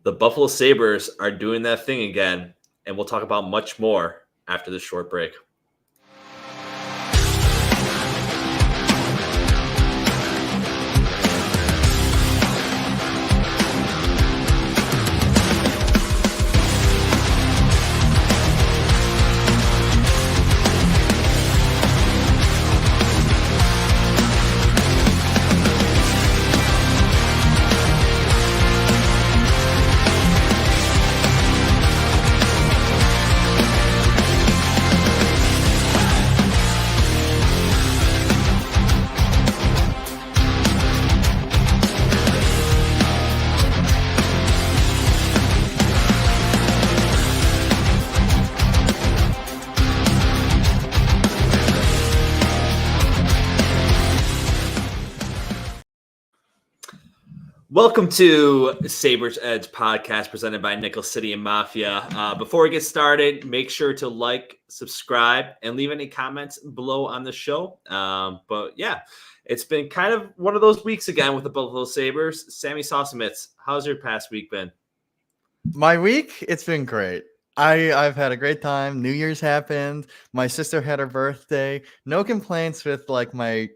The Buffalo Sabres are doing that thing again, and we'll talk about much more after this short break. Welcome to Sabres Edge podcast presented by Nickel City and Mafia. Before we get started, make sure to like, subscribe, and leave any comments below on the show. But yeah, it's been kind of one of those weeks again with the Buffalo Sabres. Sammy Saucemitz, how's your past week been? My week, it's been great. I've had a great time. New Year's happened. My sister had her birthday. No complaints with like my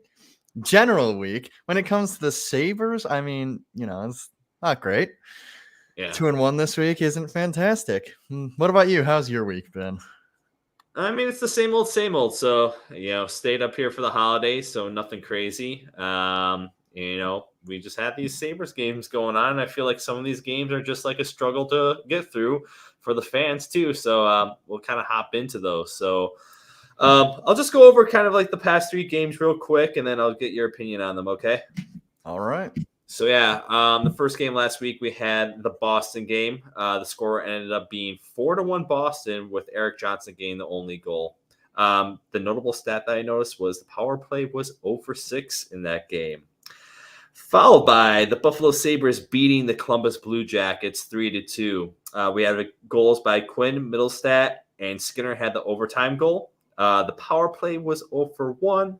general week. When it comes to the Sabres, I mean, it's not great. Yeah. 2-1 this week isn't fantastic. What about you? How's your week been? I mean, it's the same old. So, stayed up here for the holidays, so nothing crazy. We just had these Sabres games going on, and I feel like some of these games are just like a struggle to get through for the fans too. So we'll kind of hop into those. So I'll just go over kind of like the past three games real quick, and then I'll get your opinion on them, okay? All right. So, the first game last week, we had the Boston game. The score ended up being 4-1 Boston with Eric Johnson getting the only goal. The notable stat that I noticed was the power play was 0 for 6 in that game. Followed by the Buffalo Sabres beating the Columbus Blue Jackets 3-2. We had goals by Quinn, Middlestat, and Skinner had the overtime goal. The power play was 0 for 1.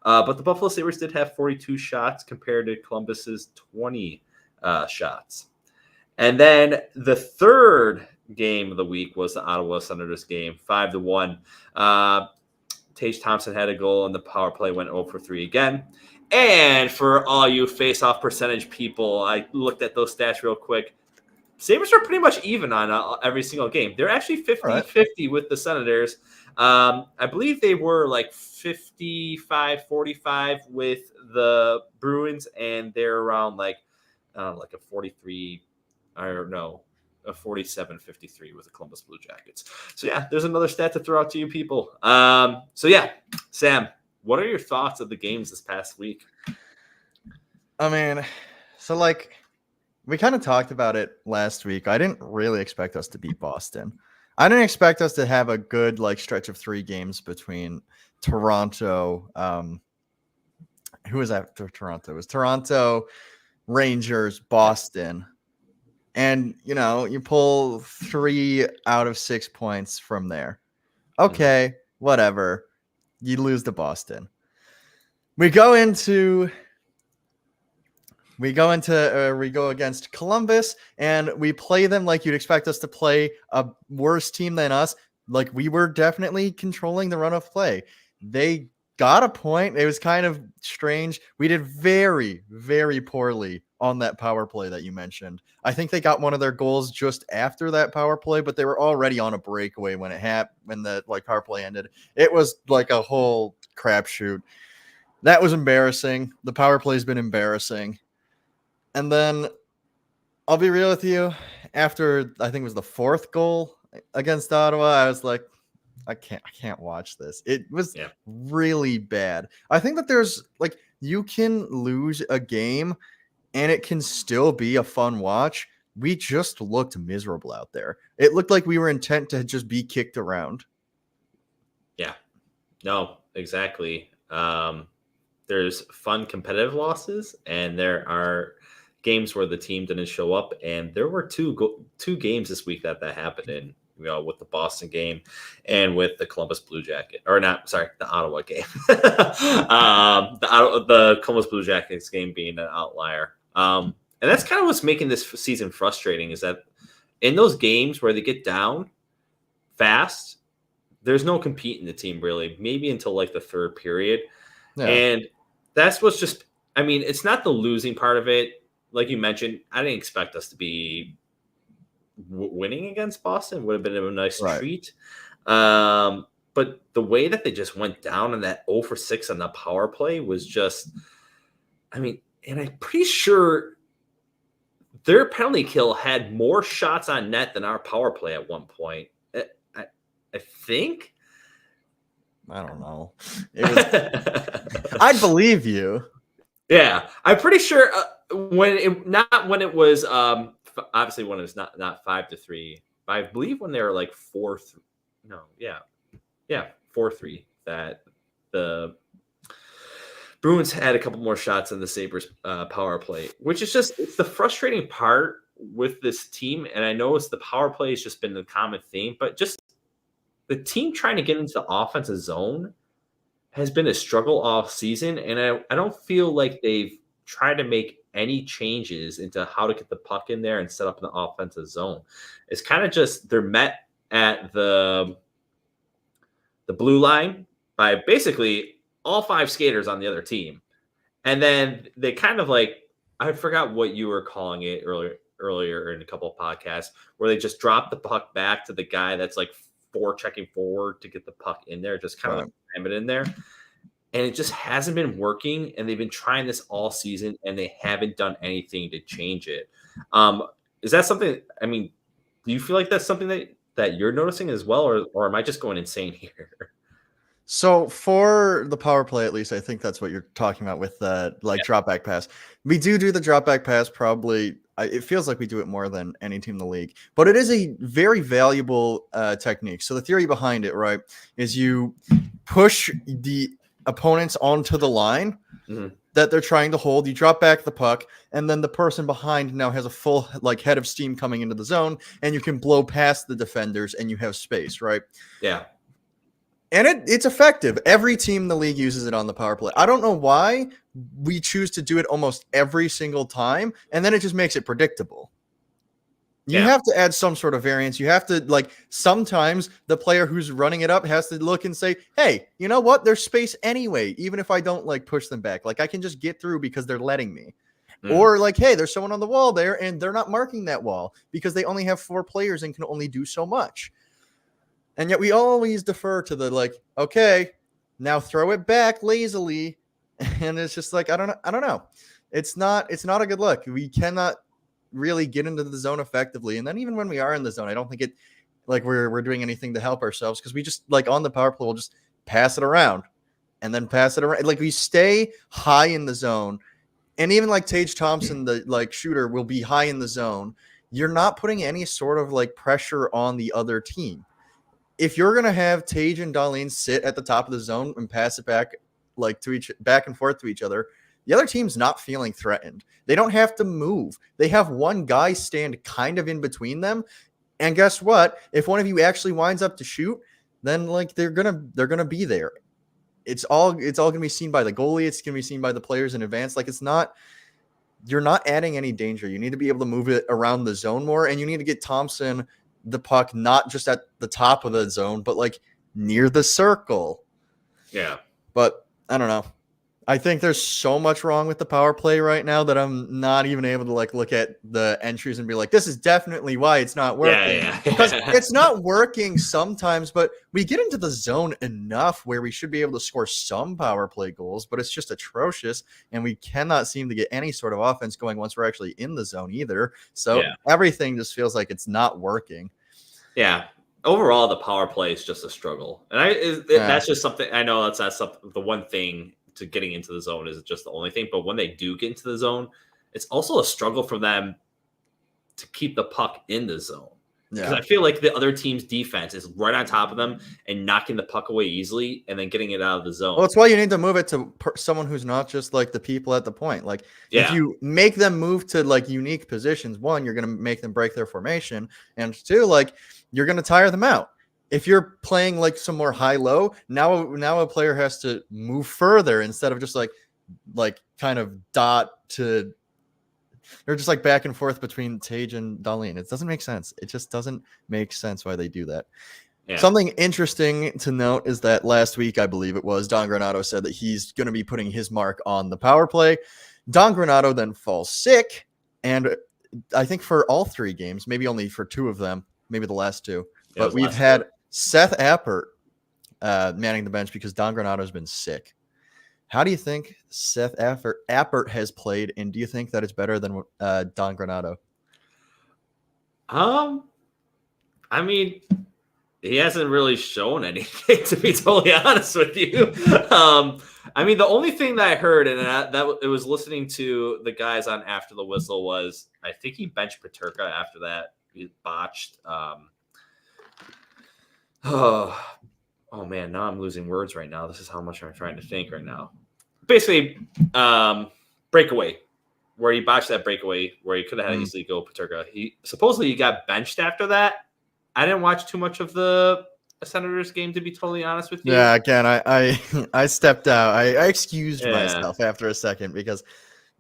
But the Buffalo Sabres did have 42 shots compared to Columbus's 20 shots. And then the third game of the week was the Ottawa Senators game, 5-1. Tage Thompson had a goal, and the power play went 0 for 3 again. And for all you face-off percentage people, I looked at those stats real quick. Sabres are pretty much even on every single game. They're actually 50-50 with the Senators. I believe they were like 55-45 with the Bruins, and they're around like a 43, or no, a 47-53 with the Columbus Blue Jackets. So yeah, there's another stat to throw out to you people. Sam, what are your thoughts of the games this past week? I mean, so like we kind of talked about it last week. I didn't really expect us to beat Boston. I didn't expect us to have a good stretch of 3 games between Toronto. Who was after Toronto? It was Toronto, Rangers, Boston. And, you pull 3 out of 6 points from there. Okay, whatever. You lose to Boston. We go against Columbus, and we play them like you'd expect us to play a worse team than us. Like, we were definitely controlling the run of play. They got a point. It was kind of strange. We did very, very poorly on that power play that you mentioned. I think they got one of their goals just after that power play, but they were already on a breakaway when it happened, when the power play ended. It was like a whole crapshoot. That was embarrassing. The power play's been embarrassing. And then I'll be real with you. After I think it was the 4th goal against Ottawa, I was like, I can't watch this. It was really bad. I think that there's you can lose a game and it can still be a fun watch. We just looked miserable out there. It looked like we were intent to just be kicked around. Yeah, no, exactly. There's fun competitive losses, and there are games where the team didn't show up. And there were two games this week that happened in, with the Boston game and with the Columbus Blue Jacket, the Ottawa game. The Columbus Blue Jackets game being an outlier. And that's kind of what's making this season frustrating is that in those games where they get down fast, there's no competing the team really, maybe until like the third period. Yeah. And that's what's just, I mean, it's not the losing part of it. Like you mentioned, I didn't expect us to be winning against Boston. Would have been a nice treat. But the way that they just went down in that 0 for 6 on the power play was just, I mean, and I'm pretty sure their penalty kill had more shots on net than our power play at one point. I think. I don't know. I'd believe you. Yeah, I'm pretty sure when it was obviously when it was not 5-3. I believe when they were like 4-3. No, yeah, 4-3. That the Bruins had a couple more shots than the Sabres power play, which is just it's the frustrating part with this team. And I know it's the power play has just been the common theme, but just the team trying to get into the offensive zone has been a struggle all season. And I don't feel like they've tried to make any changes into how to get the puck in there and set up in the offensive zone. It's kind of just they're met at the blue line by basically all 5 skaters on the other team. And then they kind of like, I forgot what you were calling it earlier in a couple of podcasts, where they just drop the puck back to the guy that's like checking forward to get the puck in there, just kind of slam it in there. And it just hasn't been working. And they've been trying this all season and they haven't done anything to change it. Is that something, I mean, do you feel like that's something that you're noticing as well? Or am I just going insane here? So for the power play, at least, I think that's what you're talking about with the drop back pass. We do the drop back pass. Probably it feels like we do it more than any team in the league, but it is a very valuable technique. So the theory behind it, right, is you push the opponents onto the line that they're trying to hold. You drop back the puck, and then the person behind now has a full head of steam coming into the zone, and you can blow past the defenders, and you have space, right? Yeah. And it's effective. Every team in the league uses it on the power play. I don't know why we choose to do it almost every single time, and then it just makes it predictable. You have to add some sort of variance. You have to, sometimes the player who's running it up has to look and say, hey, you know what? There's space anyway, even if I don't, push them back. I can just get through because they're letting me. Or, hey, there's someone on the wall there, and they're not marking that wall because they only have 4 players and can only do so much. And yet we always defer to the okay, now throw it back lazily. And it's just I don't know. It's not a good look. We cannot really get into the zone effectively. And then even when we are in the zone, I don't think it we're doing anything to help ourselves because we just on the power play, we'll just pass it around and then pass it around. We stay high in the zone. And even Tage Thompson, the shooter, will be high in the zone. You're not putting any sort of pressure on the other team. If you're gonna have Tage and Darlene sit at the top of the zone and pass it back back and forth to each other, the other team's not feeling threatened. They don't have to move. They have one guy stand kind of in between them. And guess what? If one of you actually winds up to shoot, then they're gonna be there. It's all gonna be seen by the goalie. It's gonna be seen by the players in advance. You're not adding any danger. You need to be able to move it around the zone more, and you need to get Thompson the puck not just at the top of the zone, but near the circle. Yeah. But I don't know. I think there's so much wrong with the power play right now that I'm not even able to look at the entries and be this is definitely why it's not working. Yeah. Because it's not working sometimes, but we get into the zone enough where we should be able to score some power play goals, but it's just atrocious. And we cannot seem to get any sort of offense going once we're actually in the zone either. So everything just feels like it's not working. Yeah. Overall, the power play is just a struggle. And that's just something I know that's the one thing to getting into the zone is just the only thing. But when they do get into the zone, it's also a struggle for them to keep the puck in the zone. Because I feel like the other team's defense is right on top of them and knocking the puck away easily and then getting it out of the zone. Well, that's why you need to move it to someone who's not just the people at the point. If you make them move to unique positions, one, you're going to make them break their formation. And two, you're going to tire them out. If you're playing some more high-low, now a player has to move further instead of just kind of dot to They're just like back and forth between Tage and Darlene. It doesn't make sense. It just doesn't make sense why they do that. Yeah. Something interesting to note is that last week, I believe it was, Don Granato said that he's going to be putting his mark on the power play. Don Granato then falls sick, and I think for all 3 games, maybe only for 2 of them, maybe the last 2, but we've had Seth Appert manning the bench because Don Granato has been sick. How do you think Seth Appert has played, and do you think that it's better than Don Granato? I mean, he hasn't really shown anything, to be totally honest with you. I mean, the only thing that I heard, and that it was listening to the guys on After the Whistle, was I think he benched Peterka after that. He botched. Oh man, now I'm losing words right now. This is how much I'm trying to think right now. Basically, breakaway, where he botched that breakaway, where he could have had easily go Peterka. He supposedly got benched after that. I didn't watch too much of the Senators game, to be totally honest with you. Yeah, again, I stepped out. I excused myself after a second because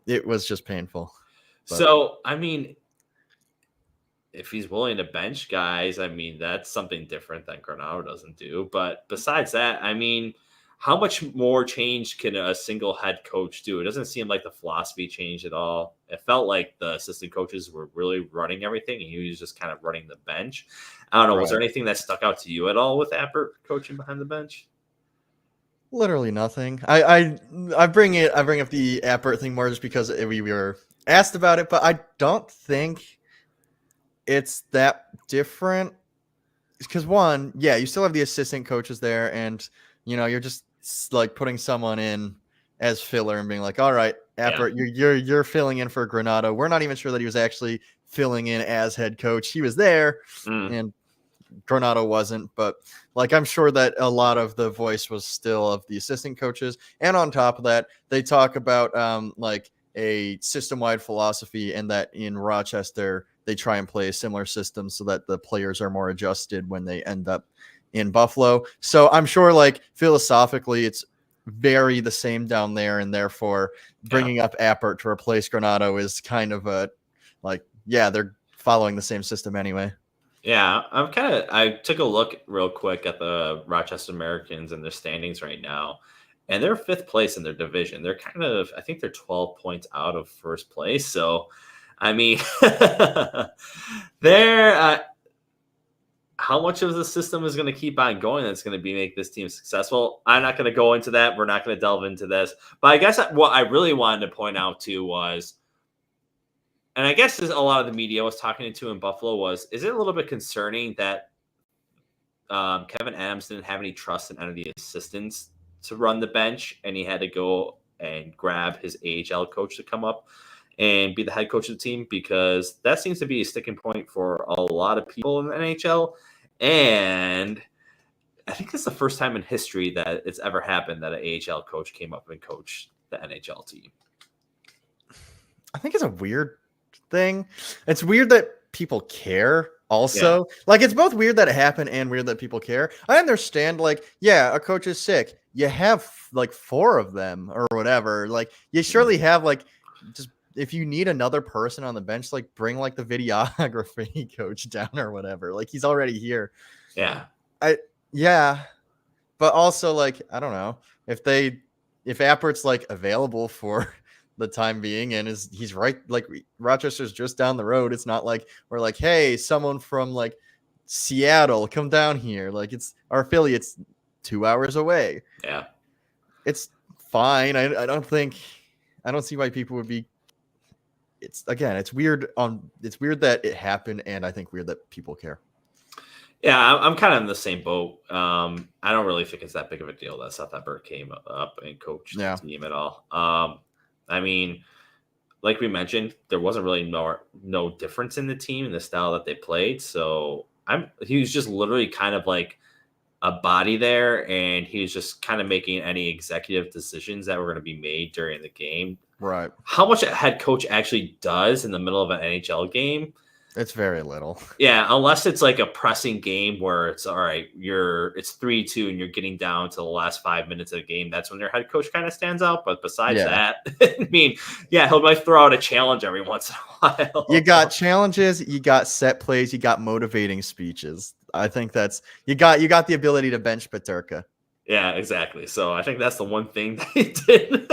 it was just painful. But. So, I mean, if he's willing to bench guys, I mean, that's something different than Granato doesn't do. But besides that, I mean, how much more change can a single head coach do? It doesn't seem like the philosophy changed at all. It felt like the assistant coaches were really running everything, and he was just kind of running the bench. I don't know. Right. Was there anything that stuck out to you at all with Appert coaching behind the bench? Literally nothing. I bring up the Appert thing more just because we were asked about it, but I don't think it's that different. Because one, yeah, you still have the assistant coaches there, and you're just like putting someone in as filler and being like, all right, Appert, you're filling in for Granato. We're not even sure that he was actually filling in as head coach. He was there and Granato wasn't, but like, I'm sure that a lot of the voice was still of the assistant coaches. And on top of that, they talk about like a system-wide philosophy, and that in Rochester, they try and play a similar system so that the players are more adjusted when they end up in Buffalo. So I'm sure like philosophically it's very the same down there, and therefore bringing up Appert to replace Granato is kind of a like, yeah, they're following the same system anyway. Yeah, I took a look real quick at the Rochester Americans and their standings right now, and they're 5th place in their division. They're I think they're 12 points out of first place. So, I mean, they're how much of the system is going to keep on going that's going to make this team successful? I'm not going to go into that. We're not going to delve into this. But I guess what I really wanted to point out too was, and I guess a lot of the media was talking to in Buffalo is it a little bit concerning that Kevin Adams didn't have any trust in any of the assistants to run the bench, and he had to go and grab his AHL coach to come up and be the head coach of the team, because that seems to be a sticking point for a lot of people in the NHL. And I think it's the first time in history that it's ever happened that an AHL coach came up and coached the NHL team. I think it's a weird thing. It's weird that people care also. Yeah. Like, it's both weird that it happened and weird that people care. I understand, like, yeah, a coach is sick. You have like 4 of them or whatever. Like, you surely have like, just if you need another person on the bench, like bring like the videography coach down or whatever. Like, he's already here. Yeah. But also, like, I don't know if Appert's like available for the time being, and he's right, like Rochester's just down the road. It's not like we're like, hey, someone from like Seattle, come down here. Like, it's our affiliate's 2 hours away. Yeah. It's fine. I don't see why people would be. It's weird. It's weird that it happened, and I think weird that people care. Yeah, I'm kind of in the same boat. I don't really think it's that big of a deal that Seth Appert came up and coached the team at all. I mean, like we mentioned, there wasn't really no difference in the team and the style that they played. So he was just literally kind of like a body there, and he was just kind of making any executive decisions that were going to be made during the game. Right. How much a head coach actually does in the middle of an NHL game, It's very little. Yeah, unless it's like a pressing game where it's all right, it's 3-2 and you're getting down to the last 5 minutes of the game. That's when your head coach kind of stands out. But besides Yeah. that, I mean, yeah, he'll might throw out a challenge every once in a while. You got challenges, you got set plays, you got motivating speeches. I think that's you got the ability to bench Paterka. Yeah, exactly. So I think that's the one thing that he did.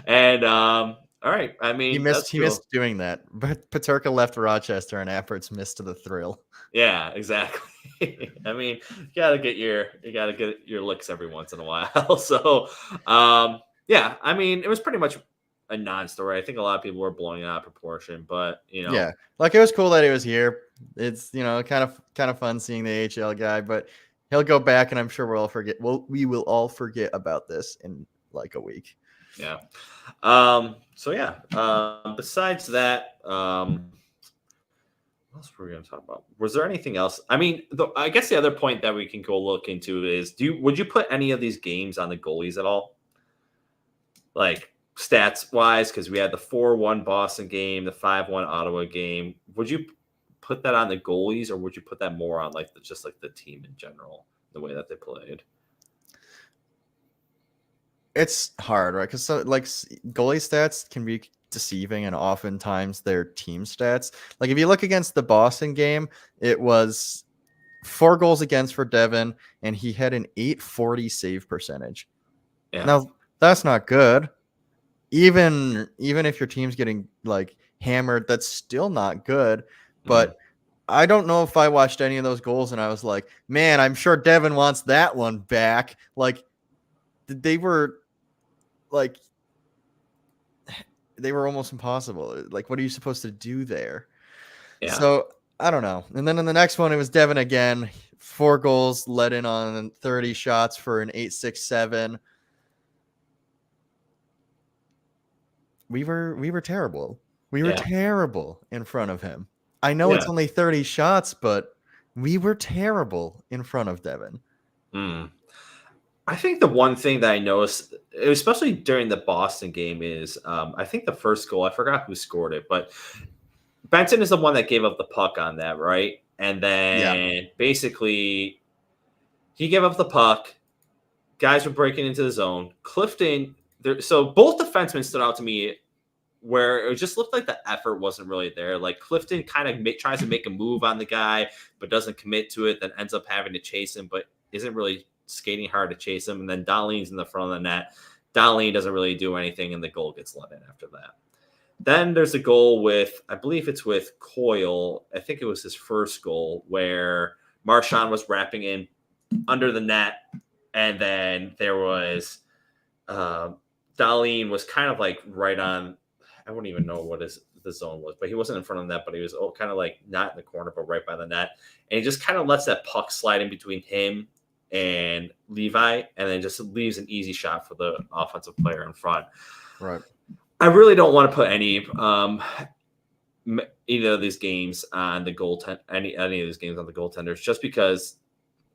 And all right, I He mean missed that's cool. doing that. But Paterka left Rochester and Appert's missed the thrill. Yeah, exactly. I mean, you gotta get your licks every once in a while. So, yeah, I mean, it was pretty much a non-story. I think a lot of people were blowing it out of proportion, but Yeah. Like it was cool that he was here. It's kind of fun seeing the AHL guy, but he'll go back and I'm sure we will all forget about this in like a week. Yeah. So yeah. Besides that, what else were we going to talk about? Was there anything else? I mean, I guess the other point that we can go look into is: would you put any of these games on the goalies at all, like stats wise? Because we had the 4-1 Boston game, the 5-1 Ottawa game. Would you put that on the goalies, or would you put that more on just the team in general, the way that they played? It's hard, right? Because goalie stats can be deceiving, and oftentimes they're team stats. Like if you look against the Boston game, it was 4 goals against for Devin, and he had an .840 save percentage. Yeah. Now that's not good. Even if your team's getting like hammered, that's still not good. But I don't know if I watched any of those goals and I was like, man, I'm sure Devin wants that one back. Like they were almost impossible. Like, what are you supposed to do there? Yeah. So I don't know. And then in the next one, it was Devin again. 4 goals, let in on 30 shots for an .867. We were terrible. We were terrible in front of him. I know it's only 30 shots, but we were terrible in front of Devin. I think the one thing that I noticed, especially during the Boston game, is I think the first goal, I forgot who scored it, but Benson is the one that gave up the puck on that, right? And then basically he gave up the puck. Guys were breaking into the zone. Clifton, so both defensemen stood out to me where it just looked like the effort wasn't really there. Like Clifton kind of tries to make a move on the guy, but doesn't commit to it, then ends up having to chase him, but isn't really skating hard to chase him. And then Darlene's in the front of the net. Darlene doesn't really do anything, and the goal gets let in after that. Then there's a goal with, I believe it's with Coyle. I think it was his first goal where Marchand was wrapping in under the net. And then there was Darlene was kind of like right on, I wouldn't even know what the zone was, but he wasn't in front of the net, but he was kind of like not in the corner, but right by the net. And he just kind of lets that puck slide in between him and Levi, and then just leaves an easy shot for the offensive player in front. Right. I really don't want to put any either of these games on the goaltender, any of these games on the goaltenders, just because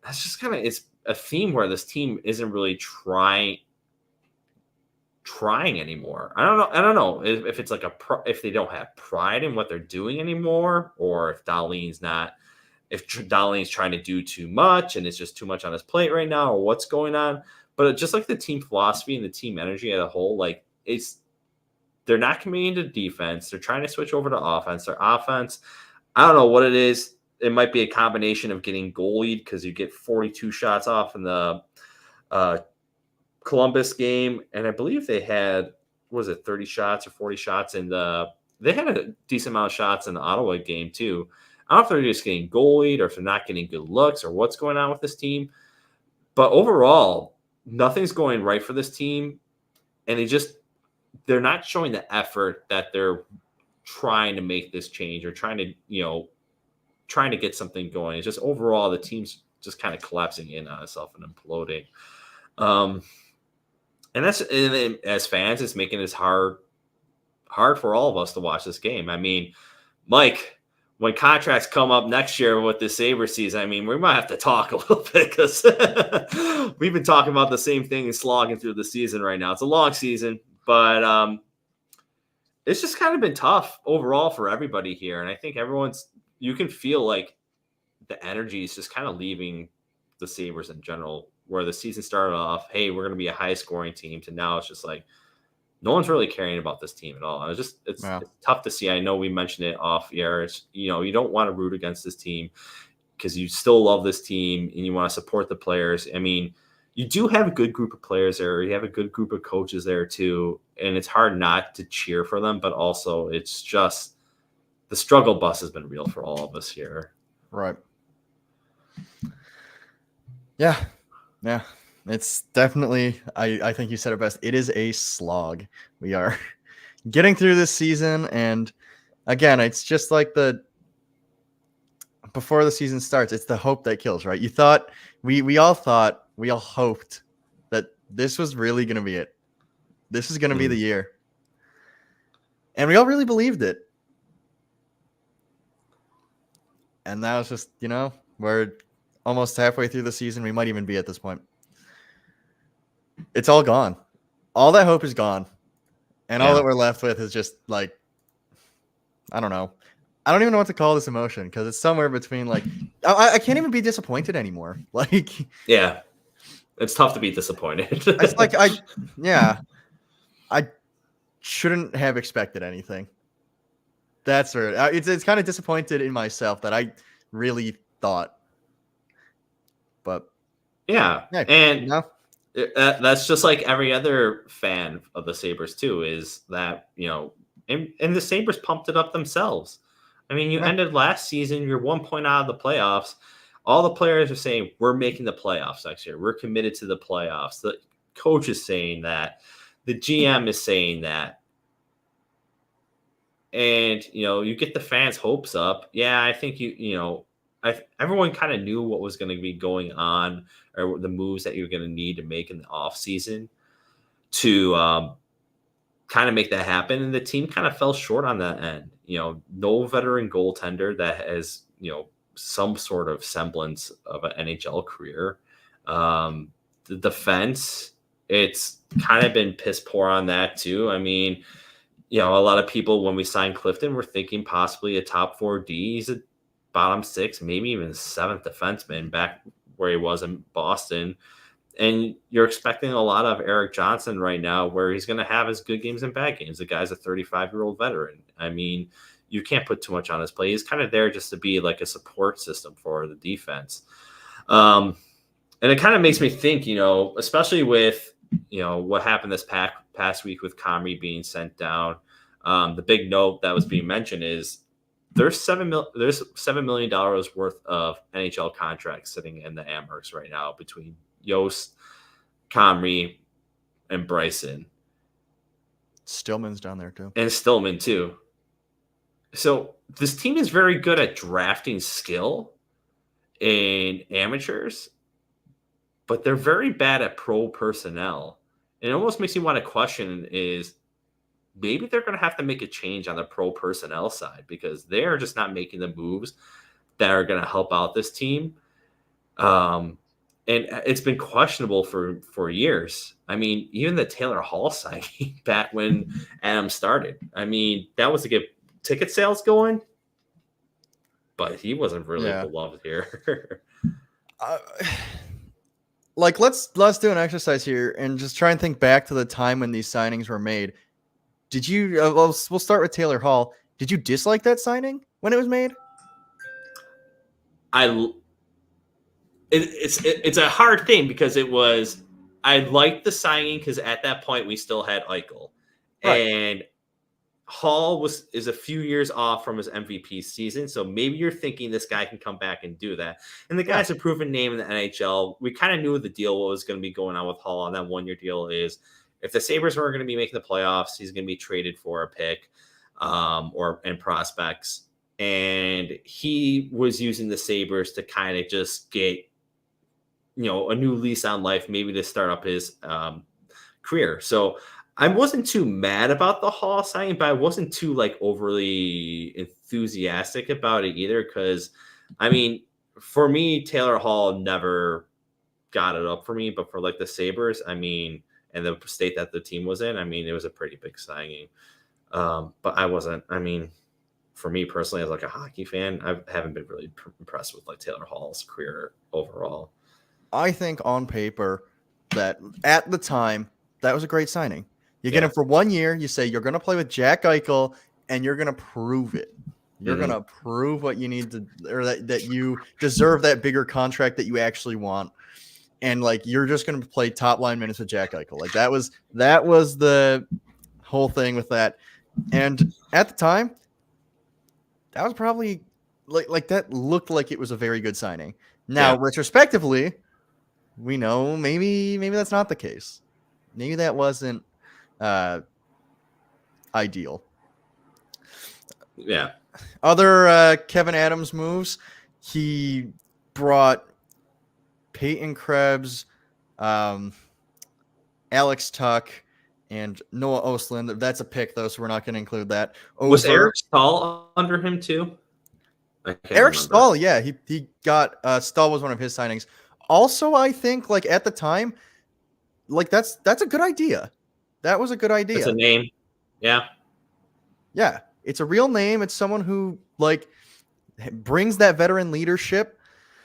that's just kind of it's a theme where this team isn't really trying anymore. I don't know if it's like if they don't have pride in what they're doing anymore, or if Darlene's trying to do too much and it's just too much on his plate right now, or what's going on. But just like the team philosophy and the team energy as a whole, like they're not committing to defense. They're trying to switch over to offense. Their offense, I don't know what it is. It might be a combination of getting goalied because you get 42 shots off in the Columbus game. And I believe they had, 30 shots or 40 shots they had a decent amount of shots in the Ottawa game too. I don't know if they're just getting goalied or if they're not getting good looks or what's going on with this team. But overall, nothing's going right for this team. And they're not showing the effort that they're trying to make this change or trying to get something going. It's just overall the team's just kind of collapsing in on itself and imploding. And as fans, it's making it hard for all of us to watch this game. I mean, Mike, when contracts come up next year with the Sabres season, I mean, we might have to talk a little bit because we've been talking about the same thing and slogging through the season right now. It's a long season, but it's just kind of been tough overall for everybody here. And I think you can feel like the energy is just kind of leaving the Sabres in general, where the season started off, hey, we're going to be a high scoring team, to now it's just like, no one's really caring about this team at all. It's tough to see. I know we mentioned it off air. It's, you don't want to root against this team because you still love this team and you want to support the players. I mean, you do have a good group of players there. You have a good group of coaches there too. And it's hard not to cheer for them, but also it's just the struggle bus has been real for all of us here. Right. Yeah. Yeah. It's definitely, I think you said it best. It is a slog. We are getting through this season. And again, it's just like before the season starts, it's the hope that kills, right? You thought, we all hoped that this was really going to be it. This is going to be the year. And we all really believed it. And now it's just, we're almost halfway through the season. We might even be at this point. It's all gone. All that hope is gone. And all that we're left with is just like, I don't know. I don't even know what to call this emotion because it's somewhere between like, I can't even be disappointed anymore. Like, yeah, it's tough to be disappointed. It's like, I shouldn't have expected anything. That's where it's kind of disappointed in myself that I really thought. But yeah. And that's just like every other fan of the Sabres too, is that, and the Sabres pumped it up themselves. I mean, you ended last season, you're 1 point out of the playoffs. All the players are saying, we're making the playoffs next year. We're committed to the playoffs. The coach is saying that. The GM is saying that. And, you get the fans' hopes up. Yeah, I think everyone kind of knew what was going to be going on, or the moves that you're going to need to make in the offseason to kind of make that happen. And the team kind of fell short on that end. No veteran goaltender that has, some sort of semblance of an NHL career. The defense, it's kind of been piss poor on that too. I mean, a lot of people, when we signed Clifton, were thinking possibly a top 4D. He's a bottom 6, maybe even 7th defenseman back where he was in Boston. And you're expecting a lot of Erik Johnson right now, where he's going to have his good games and bad games. The guy's a 35-year-old veteran. I mean, you can't put too much on his play. He's kind of there just to be like a support system for the defense. And it kind of makes me think, especially with, what happened this past week with Comrie being sent down. The big note that was being mentioned is there's $7 million worth of NHL contracts sitting in the Amherst right now between Yost, Comrie, and Bryson. Stillman's down there too. And Stillman too. So this team is very good at drafting skill in amateurs, but they're very bad at pro personnel. And it almost makes me want to question is maybe they're going to have to make a change on the pro personnel side, because they're just not making the moves that are going to help out this team. And it's been questionable for years. I mean, even the Taylor Hall signing back when Adam started, I mean, that was to get ticket sales going, but he wasn't really beloved here. Like, let's do an exercise here and just try and think back to the time when these signings were made. Did you? We'll start with Taylor Hall. Did you dislike that signing when it was made? It's a hard thing because I liked the signing because at that point we still had Eichel, and Hall is a few years off from his MVP season, so maybe you're thinking this guy can come back and do that. And the guy's a proven name in the NHL. We kind of knew the deal what was going to be going on with Hall on that 1-year deal is if the Sabres were going to be making the playoffs, he's going to be traded for a pick and prospects. And he was using the Sabres to kind of just get, a new lease on life, maybe to start up his career. So I wasn't too mad about the Hall signing, but I wasn't too overly enthusiastic about it either. Because, I mean, for me, Taylor Hall never got it up for me. But for the Sabres, I mean, and the state that the team was in, I mean, it was a pretty big signing. But I wasn't. I mean, for me personally, as like a hockey fan, I haven't been really impressed with like Taylor Hall's career overall. I think on paper that at the time that was a great signing. You get Yeah. him for 1 year. You say you're going to play with Jack Eichel, and you're going to prove it. You're Mhm. going to prove what you need to, or that you deserve that bigger contract that you actually want. And like you're just going to play top line minutes with Jack Eichel. Like that was the whole thing with that. And at the time, that was probably like that looked like it was a very good signing. Now, Yeah. retrospectively, we know maybe that's not the case. Maybe that wasn't ideal. Yeah. Other Kevin Adams moves, he brought Peyton Krebs, Alex Tuck, and Noah Ostlund. That's a pick though, so we're not going to include that. Was Eric Stahl under him too? I can't Eric remember. Stahl, yeah, he got Stahl was one of his signings. Also, I think like at the time, like that's a good idea. That was a good idea. It's a name. Yeah. Yeah, it's a real name. It's someone who like brings that veteran leadership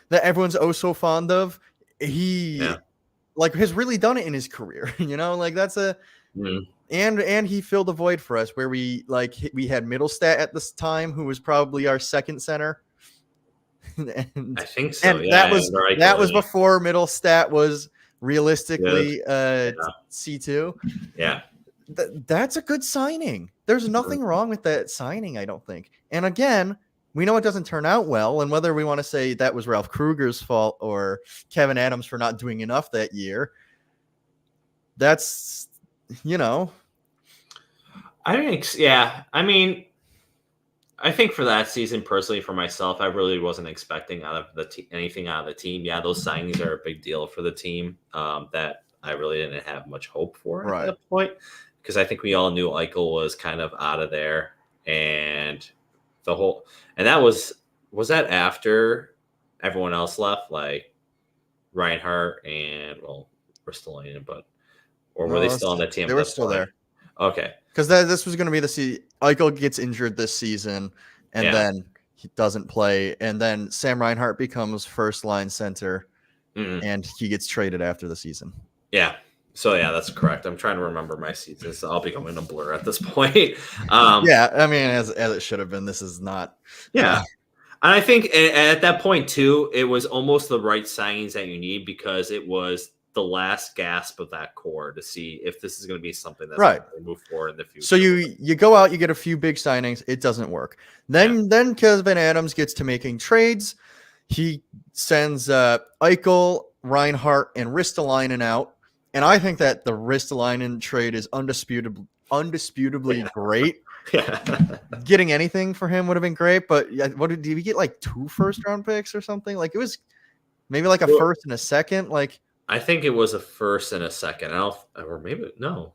that everyone's oh so fond of. He like has really done it in his career, you know, like that's a and he filled a void for us where we had Middlestat at this time, who was probably our second center. I think so. And that was before Middlestat was realistically C2. Yeah. That's a good signing. There's nothing wrong with that signing, I don't think. And again, we know it doesn't turn out well, and whether we want to say that was Ralph Kruger's fault or Kevin Adams for not doing enough that year, that's, you know. I think, yeah. I mean, I think for that season, personally, for myself, I really wasn't expecting out of anything out of the team. Yeah, those signings are a big deal for the team that I really didn't have much hope for at that point, because I think we all knew Eichel was kind of out of there, and that was that after everyone else left, like Reinhart and Ristolainen, or were they still on the team? They were still there. Okay. Because this was going to be Eichel gets injured this season, and then he doesn't play, and then Sam Reinhart becomes first line center, and he gets traded after the season. Yeah. So yeah, that's correct. I'm trying to remember my seasons. So I'll be going a blur at this point. Yeah, I mean, as it should have been. This is not. Yeah. And I think at that point too, it was almost the right signings that you need, because it was the last gasp of that core to see if this is going to be something that's going to move forward in the future. So you go out, you get a few big signings, it doesn't work. Then Kevin Adams gets to making trades. He sends Eichel, Reinhart, and Ristolainen out, and I think that the Ristolainen trade is undisputably great. Yeah. Getting anything for him would have been great, but did we get like 2 first-round picks or something? Like it was maybe like a first and a second, like. I think it was a first and a second. Or maybe no.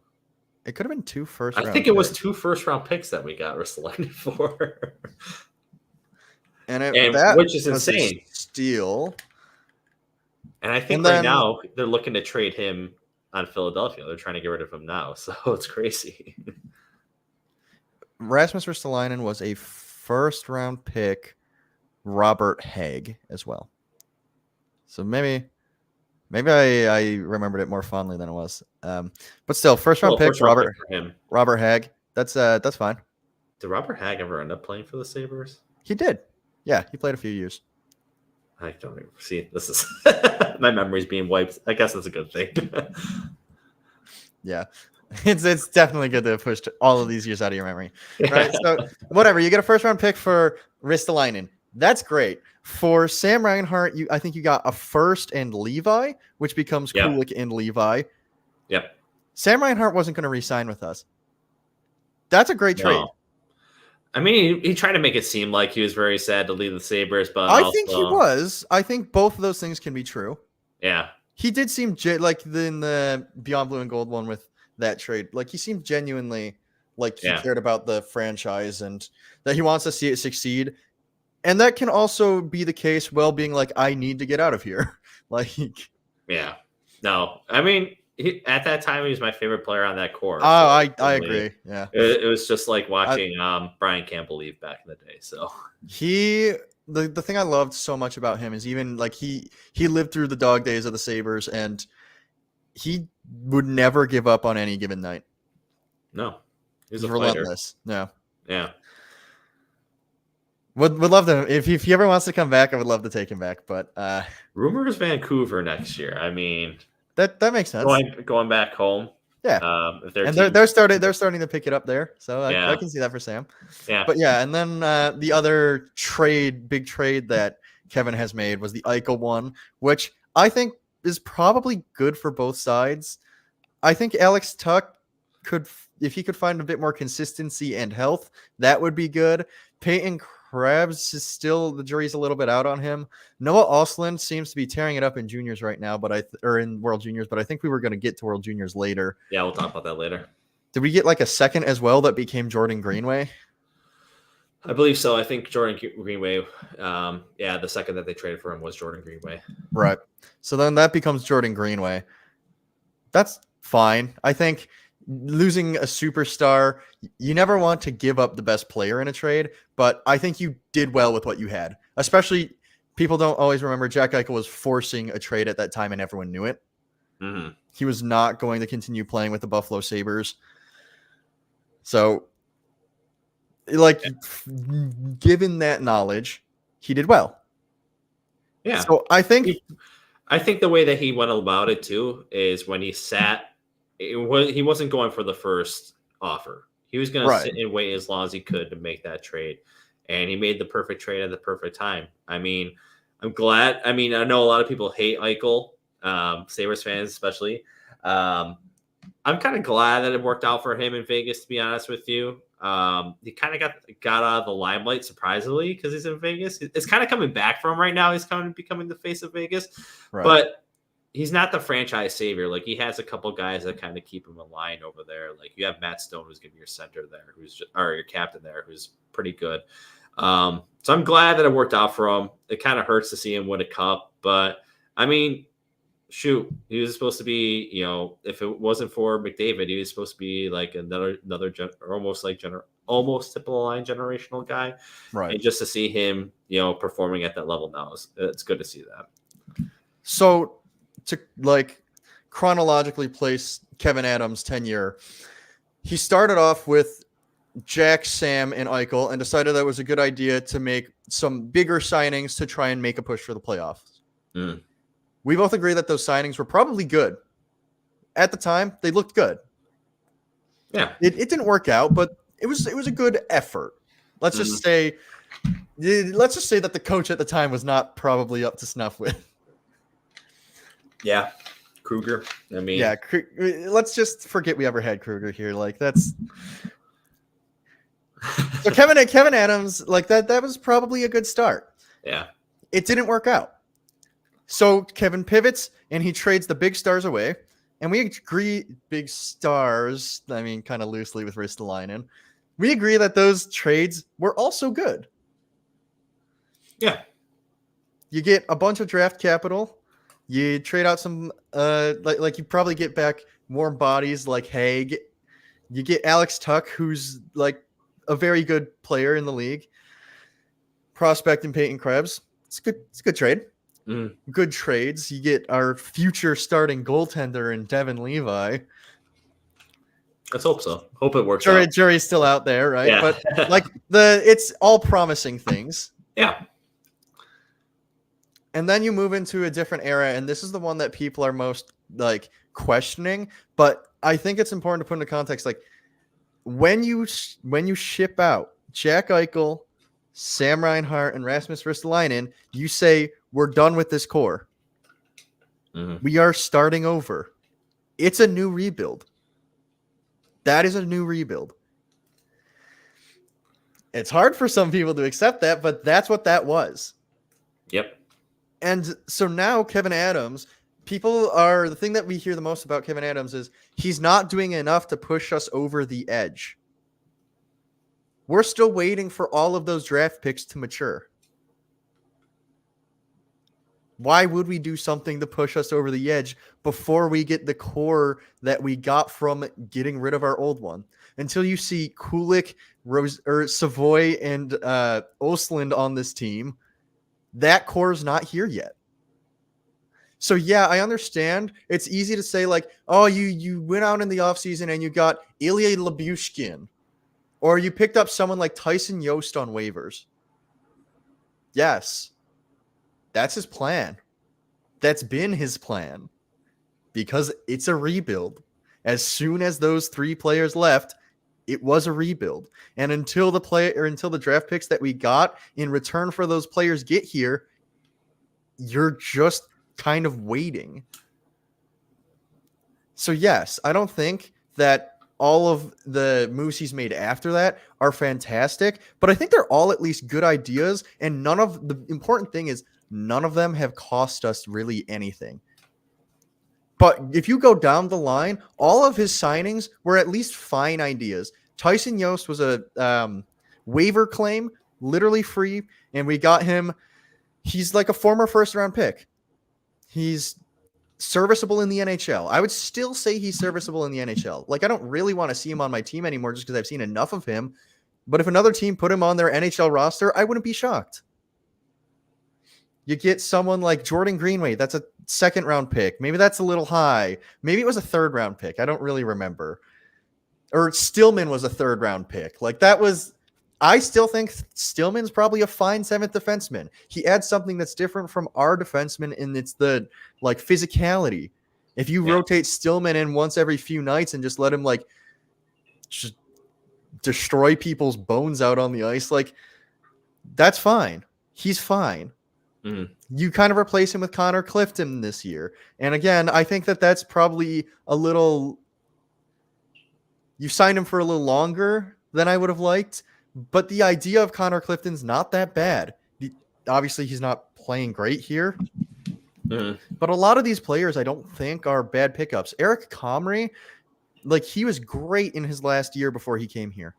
It could have been 2 first. I think it was 2 first-round picks that we got selected for, which is insane. Steal. And I think right now they're looking to trade him on Philadelphia. They're trying to get rid of him now, so it's crazy. Rasmus Ristolainen was a first-round pick, Robert Hagg as well. So maybe I remembered it more fondly than it was. But still, first-round pick, Robert Hagg. That's fine. Did Robert Hagg ever end up playing for the Sabres? He did. Yeah, he played a few years. I don't even see. This is my memory's being wiped. I guess that's a good thing. Yeah. It's definitely good to push all of these years out of your memory. Right? So whatever. You get a first-round pick for Ristolainen. That's great. For Sam Reinhart, I think you got a first and Levi, which becomes Kulik and Levi. Yep. Sam Reinhart wasn't going to re-sign with us. That's a great trade. I mean, he tried to make it seem like he was very sad to leave the Sabres, but I think he was. I think both of those things can be true. Yeah. He did seem like in the Beyond Blue and Gold one with that trade. Like he seemed genuinely like he cared about the franchise and that he wants to see it succeed. And that can also be the case being like, I need to get out of here. Like, yeah. No, I mean, at that time, he was my favorite player on that core. Oh, So I agree. Yeah. it was just like watching Brian Campbell leave back in the day. So the thing I loved so much about him is even like he lived through the dog days of the Sabres, and he would never give up on any given night. no, he's a relentless. Yeah. Yeah. Would love to if he ever wants to come back. I would love to take him back, but rumors Vancouver next year. I mean, that makes sense. Going back home. Yeah. If they're starting to pick it up there, so I can see that for Sam. Yeah. But yeah, and then the other big trade that Kevin has made was the Eichel one, which I think is probably good for both sides. I think Alex Tuch could, if he could find a bit more consistency and health, that would be good. Peyton Krebs is still, the jury's a little bit out on him. Noah Ostlund seems to be tearing it up in juniors right now, or in World Juniors, but I think we were going to get to World Juniors later. Yeah, we'll talk about that later. Did we get like a second as well that became Jordan Greenway? I believe so. I think Jordan Greenway, the second that they traded for him was Jordan Greenway. Right. So then that becomes Jordan Greenway. That's fine. I think losing a superstar, you never want to give up the best player in a trade, but I think you did well with what you had. Especially, people don't always remember Jack Eichel was forcing a trade at that time and everyone knew it. Mm-hmm. He was not going to continue playing with the Buffalo Sabres. So, like, given that knowledge, he did well. Yeah. So I think the way that he went about it too is when he sat, he wasn't going for the first offer. He was going to sit and wait as long as he could to make that trade, and he made the perfect trade at the perfect time. I mean, I'm glad. I mean, I know a lot of people hate Eichel, Sabres fans especially. I'm kind of glad that it worked out for him in Vegas, to be honest with you. He kind of got out of the limelight surprisingly because he's in Vegas. It's kind of coming back for him right now. He's kind of becoming the face of Vegas, but he's not the franchise savior. Like, he has a couple guys that kind of keep him in line over there. Like, you have Matt Stone, who's going to be your center there, or your captain there, who's pretty good. So I'm glad that it worked out for him. It kind of hurts to see him win a cup, but I mean, shoot, he was supposed to be, if it wasn't for McDavid, he was supposed to be like another almost typical line generational guy. Right. And just to see him, performing at that level now, it's good to see that. So to like chronologically place Kevin Adams' tenure, he started off with Jack, Sam, and Eichel and decided that was a good idea to make some bigger signings to try and make a push for the playoffs. Mm. We both agree that those signings were probably good. At the time, they looked good. Yeah. It didn't work out, but it was a good effort. Let's just say that the coach at the time was not probably up to snuff with. Yeah. Kruger. I mean, yeah, let's just forget we ever had Kruger here. Like, that's so Kevin Adams, like that was probably a good start. Yeah. It didn't work out. So Kevin pivots and he trades the big stars away. And we agree, big stars, I mean, kind of loosely with Ristolainen. We agree that those trades were also good. Yeah. You get a bunch of draft capital. You trade out some, like you probably get back warm bodies like Haig. You get Alex Tuch, who's like a very good player in the league. Prospect and Peyton Krebs. It's a good trade. Mm. Good trades. You get our future starting goaltender in Devin Levi. Let's hope so. Hope it works out. Jury's still out there, right? Yeah. But like it's all promising things. Yeah. And then you move into a different era, and this is the one that people are most like questioning. But I think it's important to put into context, like when you ship out Jack Eichel, Sam Reinhart, and Rasmus Ristolainen, you say we're done with this core. Mm-hmm. We are starting over. It's a new rebuild. That is a new rebuild. It's hard for some people to accept that, but that's what that was. Yep. And so now Kevin Adams, the thing that we hear the most about Kevin Adams is he's not doing enough to push us over the edge. We're still waiting for all of those draft picks to mature. Why would we do something to push us over the edge before we get the core that we got from getting rid of our old one? Until you see Kulik, Savoy, and Osland on this team, that core is not here yet. So yeah, I understand. It's easy to say like, oh, you went out in the offseason and you got Ilya Labushkin, or you picked up someone like Tyson Yost on waivers. Yes, that's his plan. That's been his plan because it's a rebuild. As soon as those 3 players left, it was a rebuild. And until the draft picks that we got in return for those players get here, you're just kind of waiting. So yes, I don't think that all of the moves he's made after that are fantastic, but I think they're all at least good ideas. And the important thing is none of them have cost us really anything. But if you go down the line, all of his signings were at least fine ideas. Tyson Yost was a waiver claim, literally free, and we got him. He's like a former first-round pick. He's serviceable in the NHL. I would still say he's serviceable in the NHL. Like, I don't really want to see him on my team anymore just because I've seen enough of him. But if another team put him on their NHL roster, I wouldn't be shocked. You get someone like Jordan Greenway. That's a second-round pick. Maybe that's a little high. Maybe it was a third-round pick. I don't really remember. Or Stillman was a third-round pick. Like, that was... I still think Stillman's probably a fine 7th defenseman. He adds something that's different from our defenseman, and it's the, like, physicality. If you rotate Stillman in once every few nights and just let him, like, just destroy people's bones out on the ice, like, that's fine. He's fine. Mm-hmm. You kind of replace him with Connor Clifton this year. And again, I think that that's probably a little... You signed him for a little longer than I would have liked, but the idea of Connor Clifton's not that bad. Obviously, he's not playing great here. Mm-hmm. But a lot of these players I don't think are bad pickups. Eric Comrie, like, he was great in his last year before he came here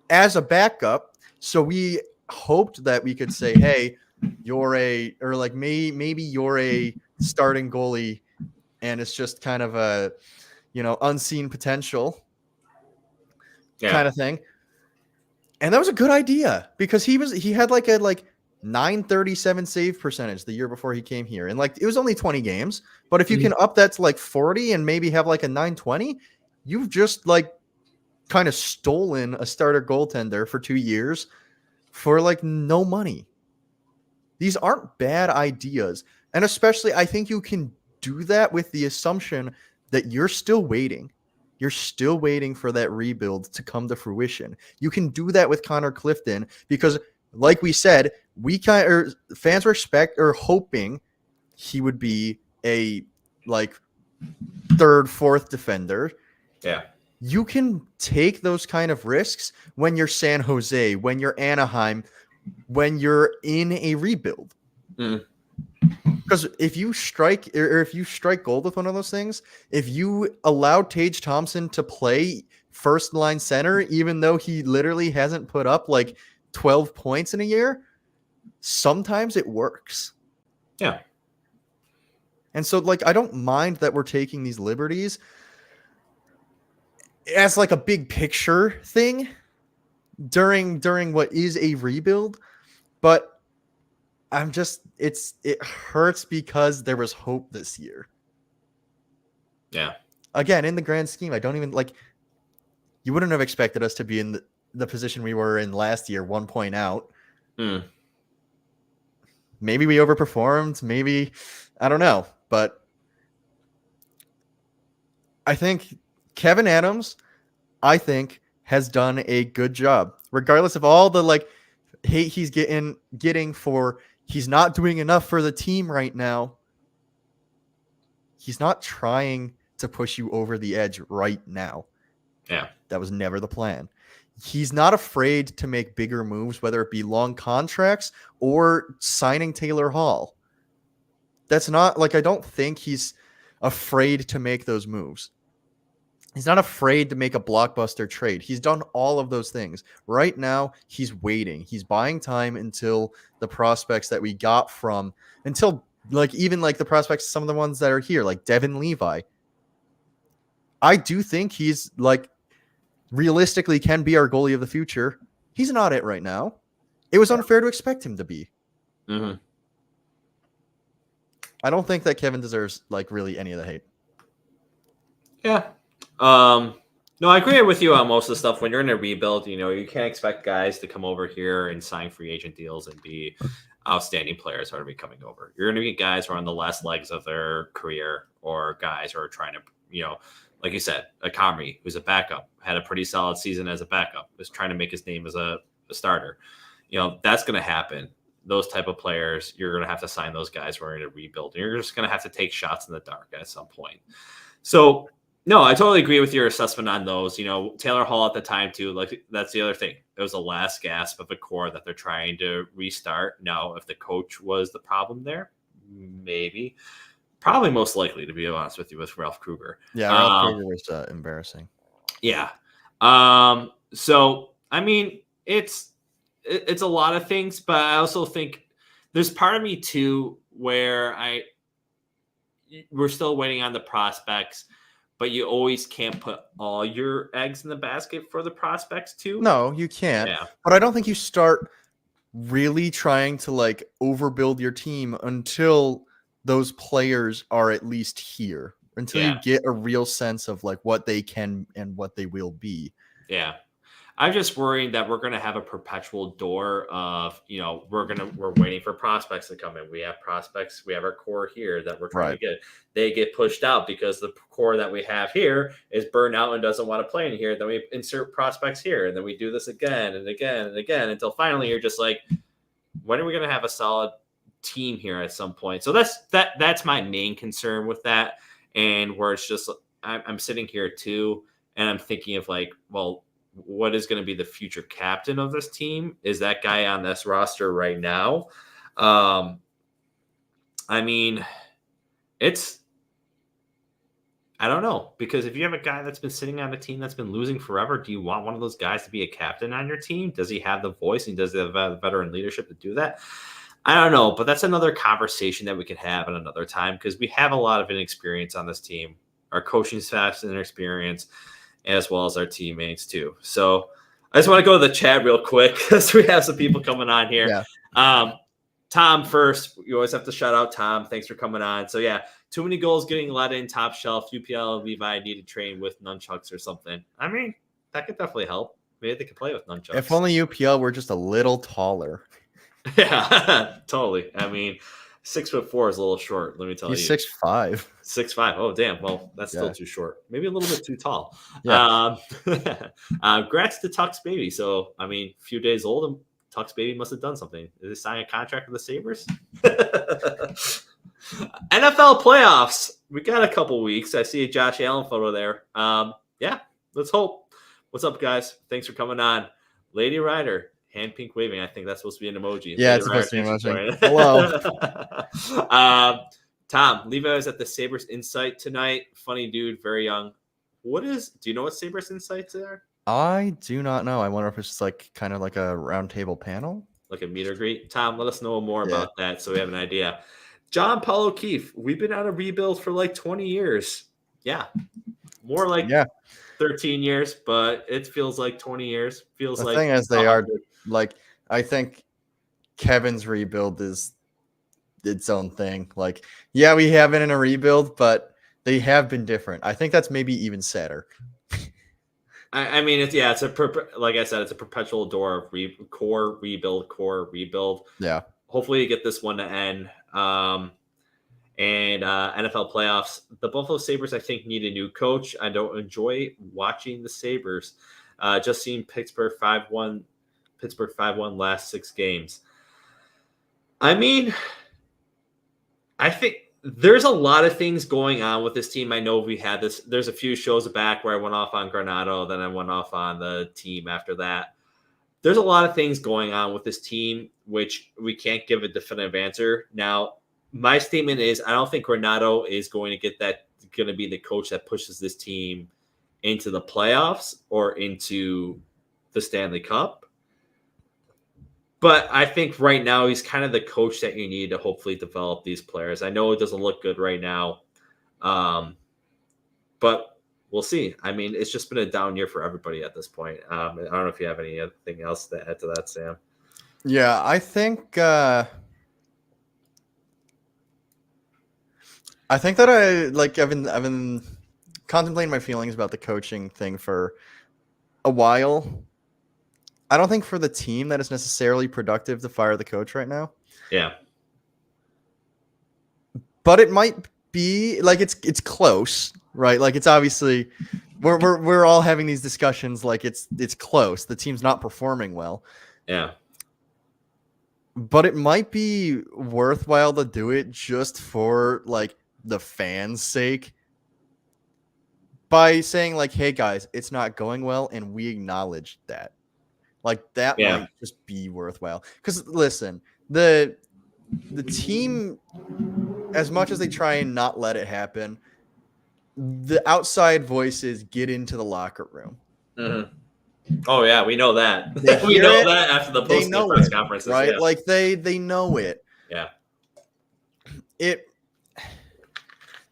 as a backup. So we hoped that we could say, hey, maybe you're a starting goalie and it's just kind of a, unseen potential kind of thing. And that was a good idea because he had like a 937 save percentage the year before he came here. And like, it was only 20 games, but if you can up that to like 40 and maybe have like a 920, you've just like kind of stolen a starter goaltender for 2 years for like no money. These aren't bad ideas. And especially, I think you can do that with the assumption that you're still waiting. You're still waiting for that rebuild to come to fruition. You can do that with Connor Clifton because, like we said, fans were hoping he would be a like 3rd, 4th defender. Yeah. You can take those kind of risks when you're San Jose, when you're Anaheim, when you're in a rebuild. Because if you strike gold with one of those things, if you allow Tage Thompson to play first line center, even though he literally hasn't put up like 12 points in a year, sometimes it works. Yeah. And so like, I don't mind that we're taking these liberties as like a big picture thing during what is a rebuild, but it hurts because there was hope this year. Yeah. Again, in the grand scheme, I don't even like, you wouldn't have expected us to be in the position we were in last year, 1 point out. Maybe we overperformed. Maybe, I don't know. But I think Kevin Adams, has done a good job, regardless of all the like hate he's getting for he's not doing enough for the team right now. He's not trying to push you over the edge right now. Yeah. That was never the plan. He's not afraid to make bigger moves, whether it be long contracts or signing Taylor Hall. That's not like, I don't think he's afraid to make those moves. He's not afraid to make a blockbuster trade. He's done all of those things. Right now, he's waiting. He's buying time until the prospects that we got until like even like the prospects, some of the ones that are here, like Devin Levi. I do think he's like realistically can be our goalie of the future. He's not it right now. It was unfair to expect him to be. Mm-hmm. I don't think that Kevin deserves like really any of the hate. Yeah. No, I agree with you on most of the stuff. When you're in a rebuild, you can't expect guys to come over here and sign free agent deals and be outstanding players who are going to be coming over. You're going to get guys who are on the last legs of their career, or guys who are trying to, like you said, a Comrie, who's a backup, had a pretty solid season as a backup, was trying to make his name as a starter. That's going to happen. Those type of players, you're going to have to sign those guys who are in a rebuild. And you're just going to have to take shots in the dark at some point. So, no, I totally agree with your assessment on those. Taylor Hall at the time, too, like that's the other thing. It was the last gasp of a core that they're trying to restart. Now, if the coach was the problem there, maybe. Probably most likely, to be honest with you, with Ralph Kruger. Yeah, Ralph Kruger was embarrassing. Yeah. So, I mean, it's a lot of things, but I also think there's part of me, too, where we're still waiting on the prospects. But you always can't put all your eggs in the basket for the prospects too. No, you can't. Yeah. But I don't think you start really trying to like overbuild your team until those players are at least here, until you get a real sense of like what they can and what they will be. Yeah. I'm just worrying that we're going to have a perpetual door of, we're waiting for prospects to come in. We have prospects. We have our core here that we're trying to get. They get pushed out because the core that we have here is burned out and doesn't want to play in here. Then we insert prospects here, and then we do this again and again and again until finally you're just like, when are we going to have a solid team here at some point? So that's my main concern with that. And where it's just, I'm sitting here too, and I'm thinking of like, well, what is going to be the future captain of this team? Is that guy on this roster right now? I mean, I don't know, because if you have a guy that's been sitting on a team that's been losing forever, do you want one of those guys to be a captain on your team? Does he have the voice and does he have the veteran leadership to do that? I don't know, but that's another conversation that we could have at another time, because we have a lot of inexperience on this team. Our coaching staff's inexperienced, as well as our teammates too. So I just want to go to the chat real quick because we have some people coming on here. Yeah. Tom first. You always have to shout out Tom. Thanks for coming on. So yeah, too many goals getting let in, top shelf. UPL Levi need to train with nunchucks or something. I mean, that could definitely help. Maybe they could play with nunchucks. If only UPL were just a little taller. Yeah, totally. I mean, 6'4" is a little short. Let me tell you. He's 6'5". 6'5". Oh, damn. Well, that's still too short. Maybe a little bit too tall. Yeah. Congrats to Tuck's baby. So, I mean, a few days old, and Tuck's baby must have done something. Did he sign a contract with the Sabres? NFL playoffs. We got a couple weeks. I see a Josh Allen photo there. Yeah, let's hope. What's up, guys? Thanks for coming on. Lady Ryder. Hand pink waving. I think that's supposed to be an emoji. Yeah, it's supposed to be an emoji. Hello. Tom, Levi was at the Sabres Insight tonight. Funny dude, very young. Do you know what Sabres Insights are? I do not know. I wonder if it's just like kind of like a round table panel. Like a meet or greet. Tom, let us know more about that so we have an idea. John Paul O'Keefe, we've been on a rebuild for like 20 years. Yeah. More like 13 years, but it feels like 20 years. Feels the like thing is they are like, I think Kevin's rebuild is its own thing. Like, yeah, we have been in a rebuild, but they have been different. I think that's maybe even sadder. I mean, like I said, it's a perpetual door of core rebuild. Yeah. Hopefully you get this one to end. And NFL playoffs. The Buffalo Sabres, I think, need a new coach. I don't enjoy watching the Sabres. Just seen Pittsburgh 5-1 last 6 games. I mean, I think there's a lot of things going on with this team. I know we had this. There's a few shows back where I went off on Granato, then I went off on the team after that. There's a lot of things going on with this team, which we can't give a definitive answer. Now, my statement is I don't think Granato is going to be the coach that pushes this team into the playoffs or into the Stanley Cup. But I think right now he's kind of the coach that you need to hopefully develop these players. I know it doesn't look good right now, but we'll see. I mean, it's just been a down year for everybody at this point. I don't know if you have anything else to add to that, Sam. Yeah, I think that I've been contemplating my feelings about the coaching thing for a while. I don't think for the team that it's necessarily productive to fire the coach right now. Yeah. But it might be like it's close, right? Like it's obviously we're all having these discussions like it's close. The team's not performing well. Yeah. But it might be worthwhile to do it just for like the fans' sake by saying like, hey guys, it's not going well and we acknowledge that. Like that might just be worthwhile. Because listen, the team, as much as they try and not let it happen, the outside voices get into the locker room. Mm-hmm. Oh yeah, we know that. We know that after the post-game press conferences, right? Yeah. Like they know it. Yeah.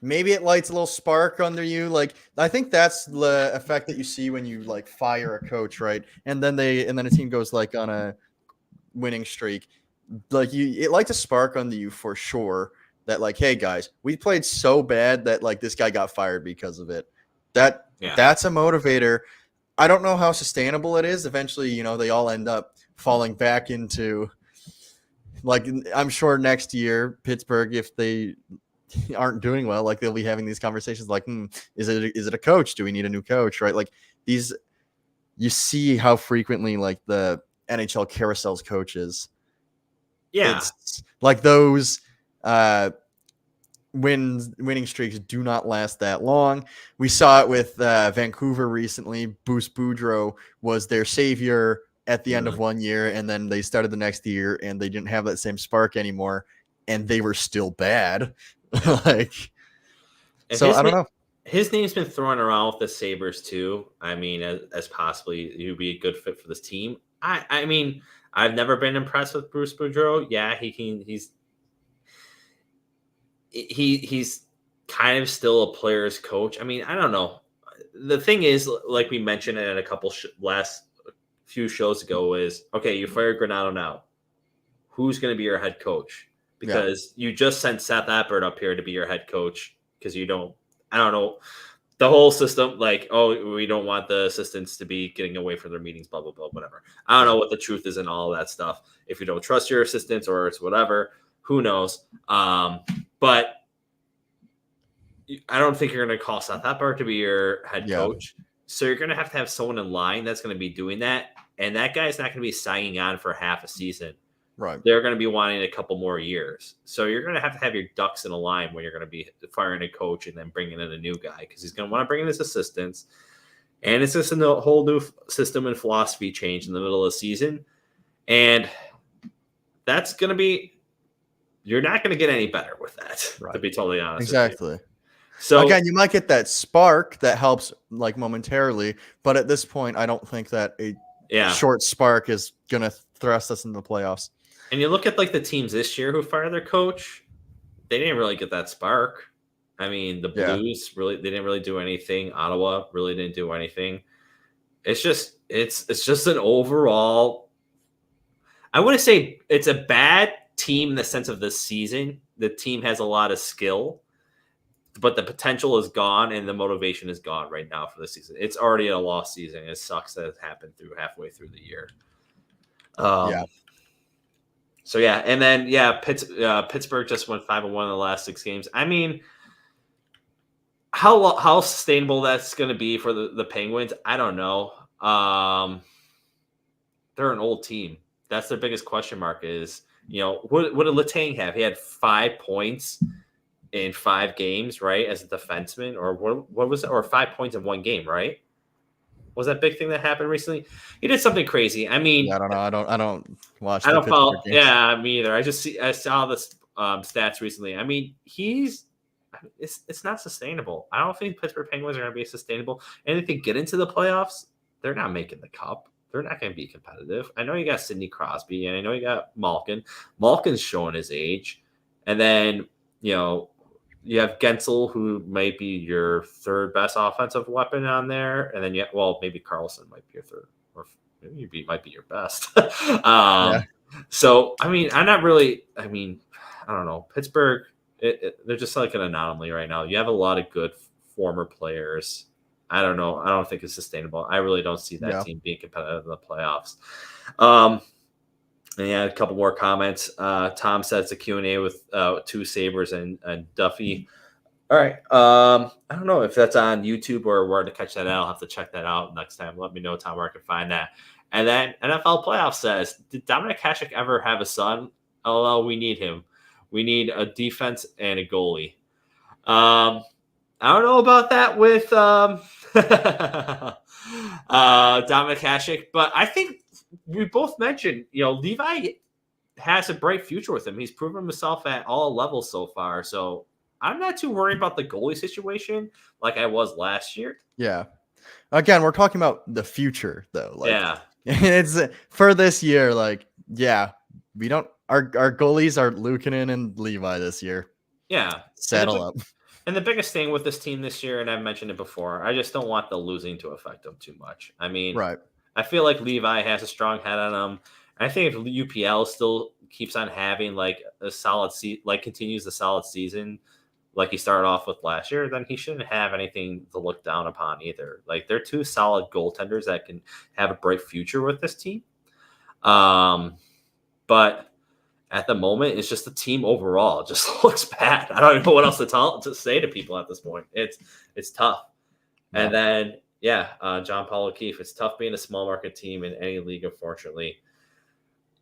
Maybe it lights a little spark under you. Like I think that's the effect that you see when you like fire a coach, right? And then a team goes like on a winning streak. Like it lights a spark under you for sure. That like, hey guys, we played so bad that like this guy got fired because of it. That's a motivator. I don't know how sustainable it is. Eventually, they all end up falling back into like I'm sure next year Pittsburgh, if they aren't doing well, like they'll be having these conversations like, is it a coach? Do we need a new coach? Right? Like these, you see how frequently like the NHL carousels coaches. Yeah. It's like those winning streaks do not last that long. We saw it with Vancouver recently. Bruce Boudreau was their savior at the end of one year, and then they started the next year and they didn't have that same spark anymore, and they were still bad. Like, and so I don't know. His name's been thrown around with the Sabres too. I mean, as possibly he would be a good fit for this team. I mean, I've never been impressed with Bruce Boudreau. Yeah, he's kind of still a player's coach. I mean, I don't know. The thing is, like we mentioned in a couple last few shows ago, is okay. You fired Granato now. Who's going to be your head coach? Because you just sent Seth Appert up here to be your head coach because I don't know, the whole system, like, oh, we don't want the assistants to be getting away from their meetings, blah, blah, blah, whatever. I don't know what the truth is in all that stuff. If you don't trust your assistants or it's whatever, who knows? But I don't think you're going to call Seth Appert to be your head coach. So you're going to have someone in line that's going to be doing that. And that guy's not going to be signing on for half a season. Right. They're going to be wanting a couple more years. So you're going to have your ducks in a line when you're going to be firing a coach and then bringing in a new guy because he's going to want to bring in his assistants. And it's just a whole new system and philosophy change in the middle of the season. And that's going to be – you're not going to get any better with that, to be totally honest. Exactly. So again, you might get that spark that helps like momentarily, but at this point, I don't think that a short spark is going to thrust us into the playoffs. And you look at like the teams this year who fired their coach, they didn't really get that spark. I mean, the Blues they didn't really do anything. Ottawa really didn't do anything. It's just an overall. I wouldn't say it's a bad team in the sense of this season. The team has a lot of skill, but the potential is gone and the motivation is gone right now for the season. It's already a lost season. It sucks that it happened halfway through the year. So and then Pittsburgh just went 5-1 in the last 6 games. I mean, how sustainable that's going to be for the Penguins, I don't know. They're an old team. That's their biggest question mark. Is what did Letang have? He had 5 points in 5 games, right? As a defenseman, or what was it? Or 5 points in 1 game, right? Was that big thing that happened recently? He did something crazy. I mean, I don't know. I don't watch. I don't follow. Yeah, me either. I saw this stats recently. I mean, it's not sustainable. I don't think Pittsburgh Penguins are going to be sustainable. And if they get into the playoffs, they're not making the cup. they're not going to be competitive. I know you got Sidney Crosby, and I know you got Malkin. Malkin's showing his age. And then, you have Gensel, who might be your third best offensive weapon on there. And then, maybe Carlson might be your third, or maybe he might be your best. Yeah. So, I'm not really, I don't know. Pittsburgh, they're just like an anomaly right now. You have a lot of good former players. I don't know. I don't think it's sustainable. I really don't see that team being competitive in the playoffs. And a couple more comments. Tom says the Q&A with two Sabres and Duffy. All right. I don't know if that's on YouTube or where to catch that out. I'll have to check that out next time. Let me know, Tom, where I can find that. And then NFL Playoff says, did Dominic Hasek ever have a son? Oh, we need him. We need a defense and a goalie. I don't know about that with Dominic Hasek, but I think we both mentioned, Levi has a bright future with him. He's proven himself at all levels so far. So I'm not too worried about the goalie situation like I was last year. Yeah. Again, we're talking about the future, though. Yeah. It's for this year. We don't. Our goalies are Luukkonen and Levi this year. Yeah. Settle up. And the biggest thing with this team this year, and I've mentioned it before, I just don't want the losing to affect them too much. Right. I feel like Levi has a strong head on him. And I think if UPL still keeps on having a solid continues the solid season like he started off with last year, then he shouldn't have anything to look down upon either. They're two solid goaltenders that can have a bright future with this team. But at the moment, it's just the team overall. It just looks bad. I don't even know what else to say to people at this point. It's tough. Yeah. And then, John Paul O'Keefe. It's tough being a small market team in any league, unfortunately.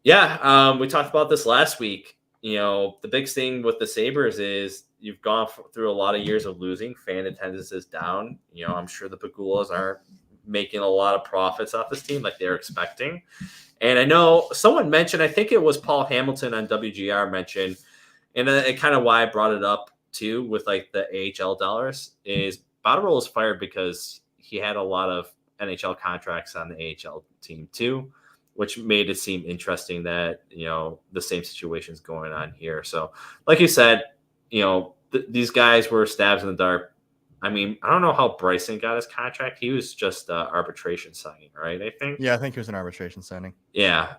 Yeah, we talked about this last week. The biggest thing with the Sabres is you've gone through a lot of years of losing. Fan attendance is down. I'm sure the Pagulas aren't making a lot of profits off this team like they're expecting. And I know someone mentioned, I think it was Paul Hamilton on WGR mentioned, and it kind of why I brought it up too with the AHL dollars is Botterill was fired because he had a lot of NHL contracts on the AHL team too, which made it seem interesting that, the same situation is going on here. So like you said, these guys were stabs in the dark. I don't know how Bryson got his contract. He was just arbitration signing, right? I think. Yeah, I think it was an arbitration signing. Yeah.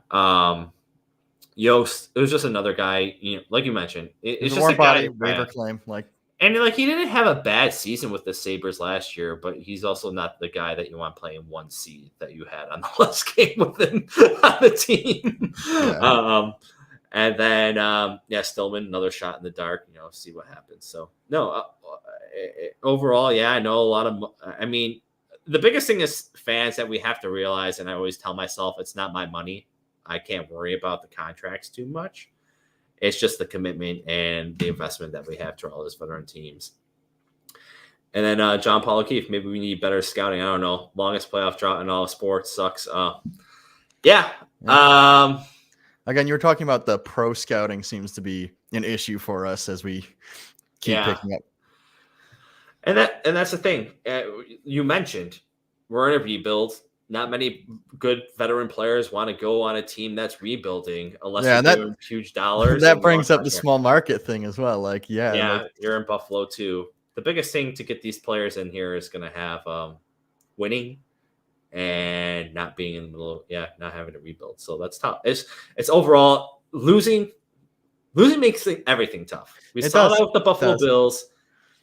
Yost, it was just another guy. Like you mentioned, it's just a body waiver claim. And he didn't have a bad season with the Sabres last year, but he's also not the guy that you want playing 1 seed that you had on the last game with him on the team. Yeah. And then Stillman, another shot in the dark. See what happens. So no. Overall, I know a lot of. The biggest thing is fans that we have to realize, and I always tell myself, it's not my money. I can't worry about the contracts too much. It's just the commitment and the investment that we have to all those veteran teams. And then John Paul O'Keefe, maybe we need better scouting. I don't know. Longest playoff drought in all of sports sucks. Yeah. Again, you were talking about the pro scouting seems to be an issue for us as we keep picking up. And that's the thing. You mentioned we're in a rebuild. Not many good veteran players want to go on a team that's rebuilding unless you're doing huge dollars. That brings up the small market thing as well. You're in Buffalo too. The biggest thing to get these players in here is going to have winning and not being in the middle. Not having to rebuild. So that's tough. It's overall losing. Losing makes everything tough. We saw that with the Buffalo Bills.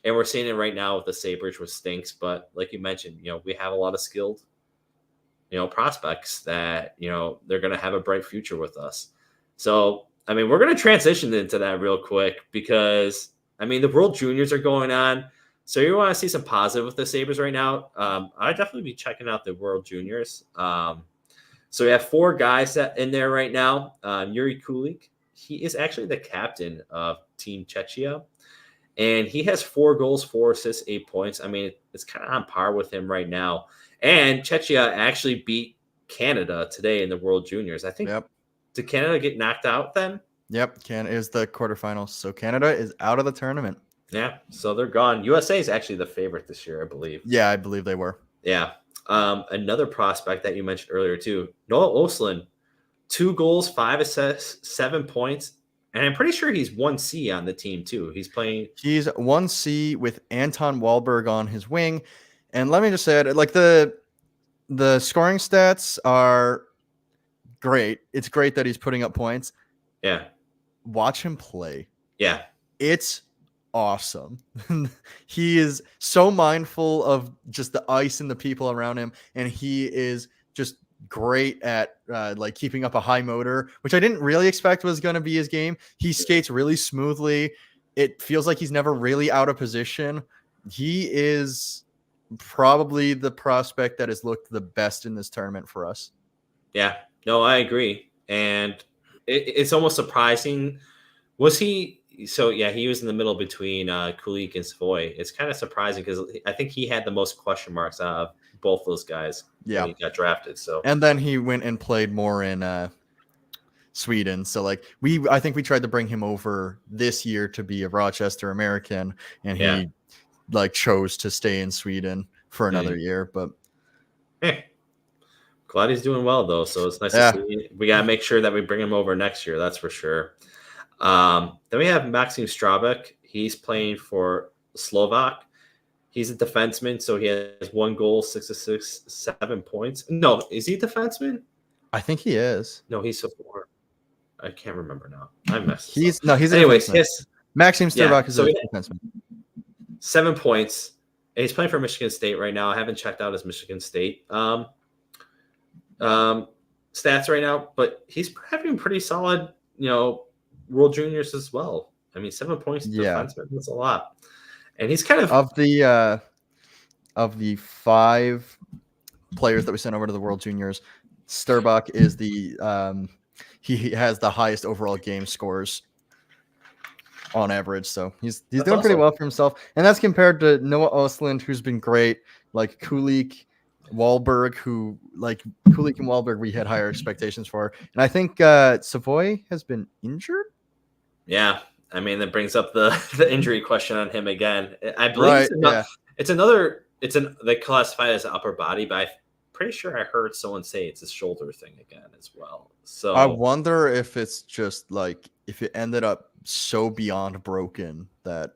And we're seeing it right now with the Sabres, which stinks. But like you mentioned, we have a lot of skilled, prospects that, they're going to have a bright future with us. So, we're going to transition into that real quick because, the World Juniors are going on. So you want to see some positive with the Sabres right now. I'd definitely be checking out the World Juniors. So we have 4 guys in there right now. Yuri Kulik, he is actually the captain of Team Czechia. And he has 4 goals, 4 assists, 8 points. It's kind of on par with him right now. And Czechia actually beat Canada today in the World Juniors. I think. Yep. Did Canada get knocked out then? Yep. Canada is the quarterfinals. So Canada is out of the tournament. Yeah. So they're gone. USA is actually the favorite this year, I believe. Yeah, I believe they were. Yeah. Another prospect that you mentioned earlier too, Noah Oslin, 2 goals, 5 assists, 7 points, and I'm pretty sure he's 1C on the team too. He's playing. He's 1C with Anton Wahlberg on his wing, and let me just say it, like the scoring stats are great. It's great that he's putting up points. Yeah. Watch him play. Yeah. It's awesome. He is so mindful of just the ice and the people around him, and he is just great at like keeping up a high motor, which I didn't really expect was going to be his game. He skates really smoothly. It feels like he's never really out of position. He is probably the prospect that has looked the best in this tournament for us. Yeah, no, I agree. And it's almost surprising. Was he? So, yeah, he was in the middle between Kulik and Savoy. It's kind of surprising because I think he had the most question marks out of both those guys when he got drafted. So, and then he went and played more in Sweden. So, like, I think we tried to bring him over this year to be a Rochester American, and he like chose to stay in Sweden for another year. But glad he's doing well though. So it's nice to see. We gotta make sure that we bring him over next year. That's for sure. Then we have Maxim Strabek. He's playing for Slovak. He's a defenseman, so he has 1 goal, 6 assists, 7 points. No, is he a defenseman? I think he is. No, he's a forward. I can't remember now. I messed. He's anyways. Maxim Strabek is a defenseman. 7 points. And he's playing for Michigan State right now. I haven't checked out his Michigan State stats right now, but he's having pretty solid, World Juniors as well. I mean, 7 points to defenseman, that's a lot. And he's kind of the 5 players that we sent over to the World Juniors, Strabek is the he has the highest overall game scores on average. So he's doing pretty well for himself. And that's compared to Noah Oslin, who's been great, like Kulik, Wahlberg, Kulik and Wahlberg we had higher expectations for. And I think Savoy has been injured. Yeah. I mean, that brings up the injury question on him again. I believe they classify it as an upper body, but I'm pretty sure I heard someone say it's a shoulder thing again as well. So I wonder if it's just like if it ended up so beyond broken that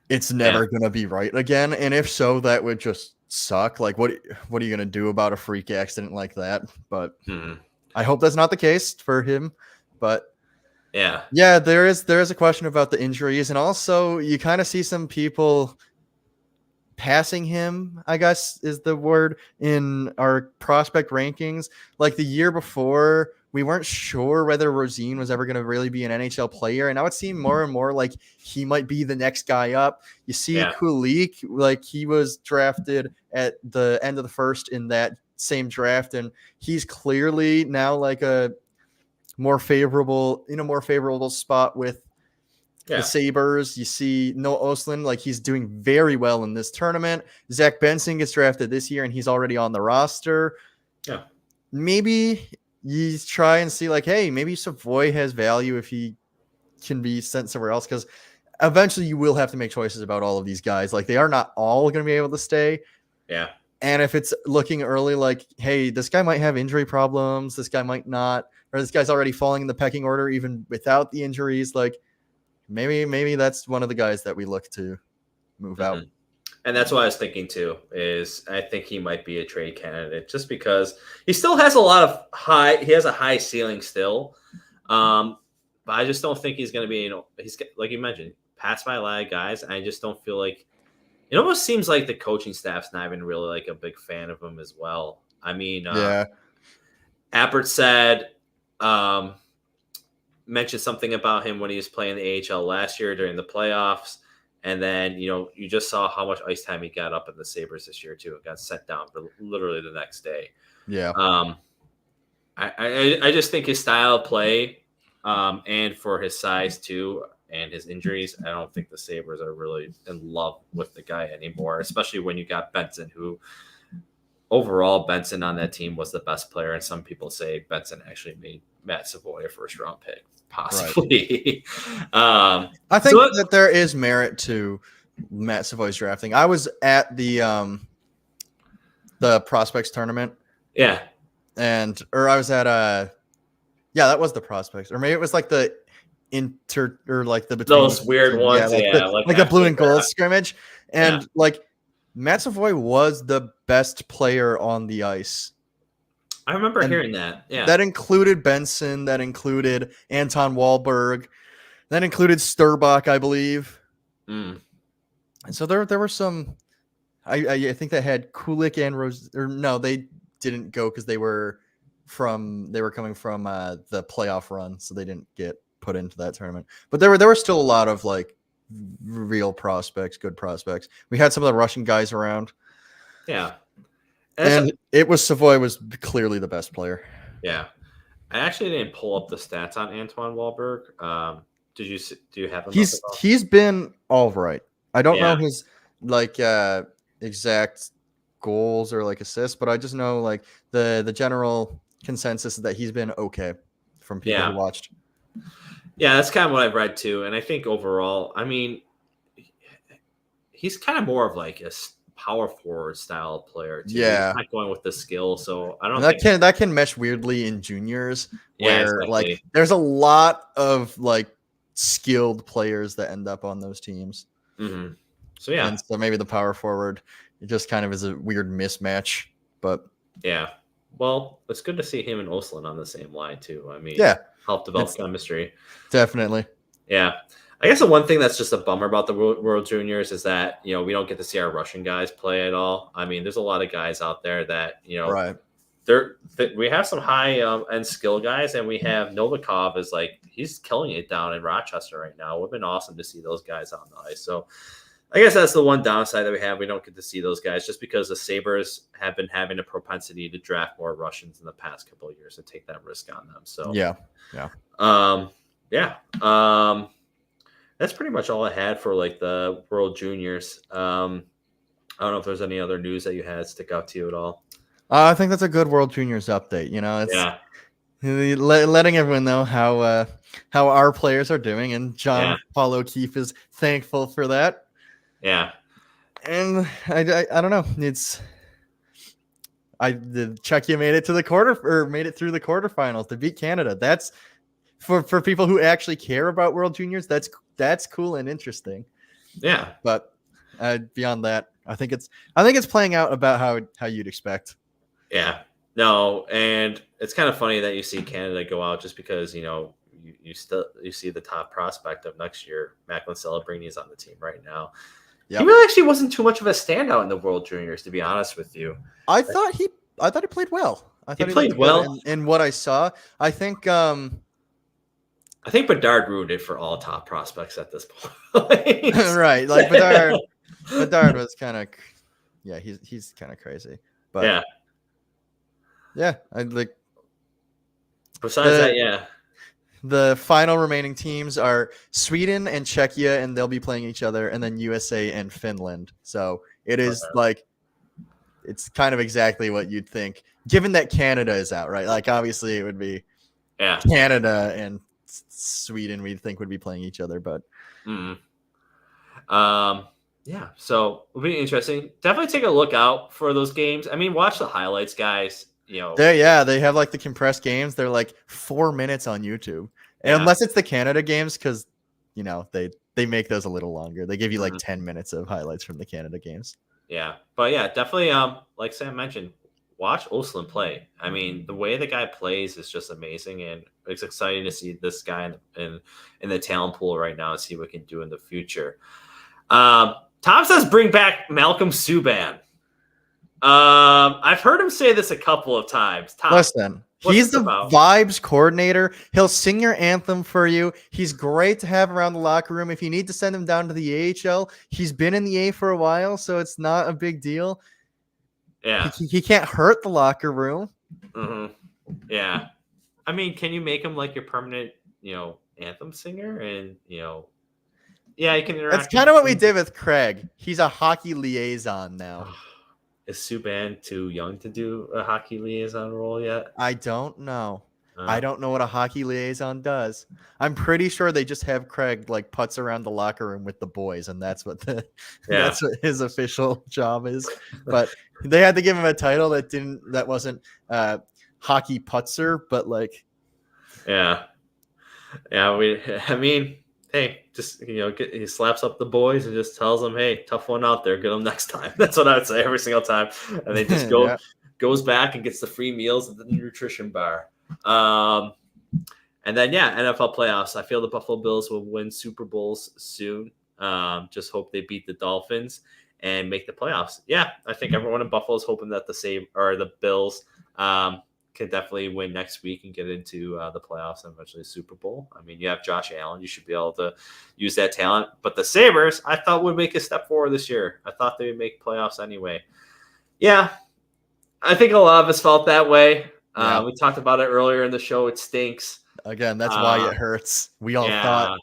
it's never gonna be right again. And if so, that would just suck. Like what are you gonna do about a freak accident like that? But I hope that's not the case for him. But yeah, there is a question about the injuries, and also you kind of see some people passing him, I guess is the word, in our prospect rankings. Like the year before, we weren't sure whether Rosine was ever going to really be an NHL player, and now it seemed more and more like he might be the next guy up. You see Kulik, like he was drafted at the end of the first in that same draft, and he's clearly now like in a more favorable spot with the Sabres. You see Noah Oslin, like he's doing very well in this tournament. Zach Benson gets drafted this year and he's already on the roster. Yeah. Maybe you try and see like, hey, maybe Savoy has value if he can be sent somewhere else, because eventually you will have to make choices about all of these guys. Like they are not all going to be able to stay. Yeah. And if it's looking early, like, hey, this guy might have injury problems, this guy might not, or this guy's already falling in the pecking order even without the injuries, like maybe that's one of the guys that we look to move out. And that's what I was thinking too, is I think he might be a trade candidate just because he still has he has a high ceiling still. But I just don't think he's going to be, he's like you mentioned, passed by a lot of guys. I just don't feel like, it almost seems like the coaching staff's not even really like a big fan of him as well. I mean, Appert said, mentioned something about him when he was playing the AHL last year during the playoffs. And then, you just saw how much ice time he got up in the Sabres this year too. It got sent down for literally the next day. Yeah. I just think his style of play, and for his size too, and his injuries, I don't think the Sabres are really in love with the guy anymore, especially when you got Benson, who overall Benson on that team was the best player. And some people say Benson actually made Matt Savoy a first-round pick, possibly. Right. I think that there is merit to Matt Savoy's drafting. I was at the the prospects tournament. Yeah. Or I was at that was the prospects, or maybe it was like the or like the between Those weird ones, like the blue and gold scrimmage, and like Matt Savoy was the best player on the ice. I remember hearing that. Yeah, that included Benson, that included Anton Wahlberg, that included Sturbach, I believe. And so there were some. I think they had Kulik and Rose, or no, they didn't go because they were coming from the playoff run, so they didn't get put into that tournament. But there were still a lot of like real prospects, good prospects. We had some of the Russian guys around. Yeah, and it was Savoy was clearly the best player. Yeah, I actually didn't pull up the stats on Antoine Wahlberg. Do you have him? He's been all right. I don't know his like exact goals or like assists, but I just know like the general consensus is that he's been okay from people who watched. Yeah, that's kind of what I've read too, and I think overall, I mean, he's kind of more of like a power forward style player too. Yeah, he's not going with the skill, so I don't. That can mesh weirdly in juniors, where like there's a lot of like skilled players that end up on those teams. Mm-hmm. So yeah, and so maybe the power forward, it just kind of is a weird mismatch. But yeah, well, it's good to see him and Oslin on the same line too. I mean, help develop chemistry. Definitely. Yeah. I guess the one thing that's just a bummer about the World Juniors is that, we don't get to see our Russian guys play at all. I mean, there's a lot of guys out there that, we have some high end skill guys, and we have Novikov is like, he's killing it down in Rochester right now. It would have been awesome to see those guys on the ice. So I guess that's the one downside that we have. We don't get to see those guys just because the Sabres have been having a propensity to draft more Russians in the past couple of years and take that risk on them. So that's pretty much all I had for like the World Juniors. I don't know if there's any other news that you had stick out to you at all. I think that's a good World Juniors update. It's letting everyone know how our players are doing, and John Paul O'Keefe is thankful for that. Yeah, and I don't know. Czechia made it to the made it through the quarterfinals to beat Canada. That's for people who actually care about World Juniors. That's cool and interesting. Yeah, but beyond that, I think it's playing out about how you'd expect. Yeah, no, and it's kind of funny that you see Canada go out just because you see the top prospect of next year, Macklin Celebrini, is on the team right now. Yep. He really actually wasn't too much of a standout in the World Juniors, to be honest with you. I thought he played well. I thought he played well in what I saw. I think Bedard ruined it for all top prospects at this point. Right, like Bedard was kind of, he's kind of crazy. But I like. Besides that, the final remaining teams are Sweden and Czechia, and they'll be playing each other, and then USA and Finland. So it is like, it's kind of exactly what you'd think, given that Canada is out, right? Like obviously it would be Canada and Sweden we'd think would be playing each other, but so it'll be interesting. Definitely take a look out for those games. I mean, watch the highlights, guys. They have like the compressed games. They're like 4 minutes on YouTube, unless it's the Canada games, because they make those a little longer. They give you like 10 minutes of highlights from the Canada games. But definitely like Sam mentioned, watch Oslin play. I mean, the way the guy plays is just amazing, and it's exciting to see this guy in the talent pool right now and see what he can do in the future. Tom says bring back Malcolm Subban. I've heard him say this a couple of times. Tom, listen, he's the vibes coordinator. He'll sing your anthem for you. He's great to have around the locker room. If you need to send him down to the AHL, he's been in the A for a while, so it's not a big deal. Yeah, he can't hurt the locker room. Mm-hmm. Yeah, I mean, can you make him like your permanent, anthem singer? And you can interact. That's kind of what we did with Craig. He's a hockey liaison now. Is Subban too young to do a hockey liaison role yet? I don't know. I don't know what a hockey liaison does. I'm pretty sure they just have Craig like putz around the locker room with the boys, and that's what Yeah. that's what his official job is. But they had to give him a title that wasn't hockey putzer, but like Yeah. I mean, hey, just he slaps up the boys and just tells them, "Hey, tough one out there. Get them next time." That's what I would say every single time, and they just yeah. goes back and gets the free meals at the nutrition bar. And then NFL playoffs. I feel the Buffalo Bills will win Super Bowls soon. Just hope they beat the Dolphins and make the playoffs. Yeah, I think everyone in Buffalo is hoping that the Bills can definitely win next week and get into the playoffs and eventually the Super Bowl. I mean, you have Josh Allen. You should be able to use that talent. But the Sabres, I thought would make a step forward this year. I thought they would make playoffs anyway. Yeah, I think a lot of us felt that way. Yeah. We talked about it earlier in the show. It stinks. Again, that's why it hurts. We all thought.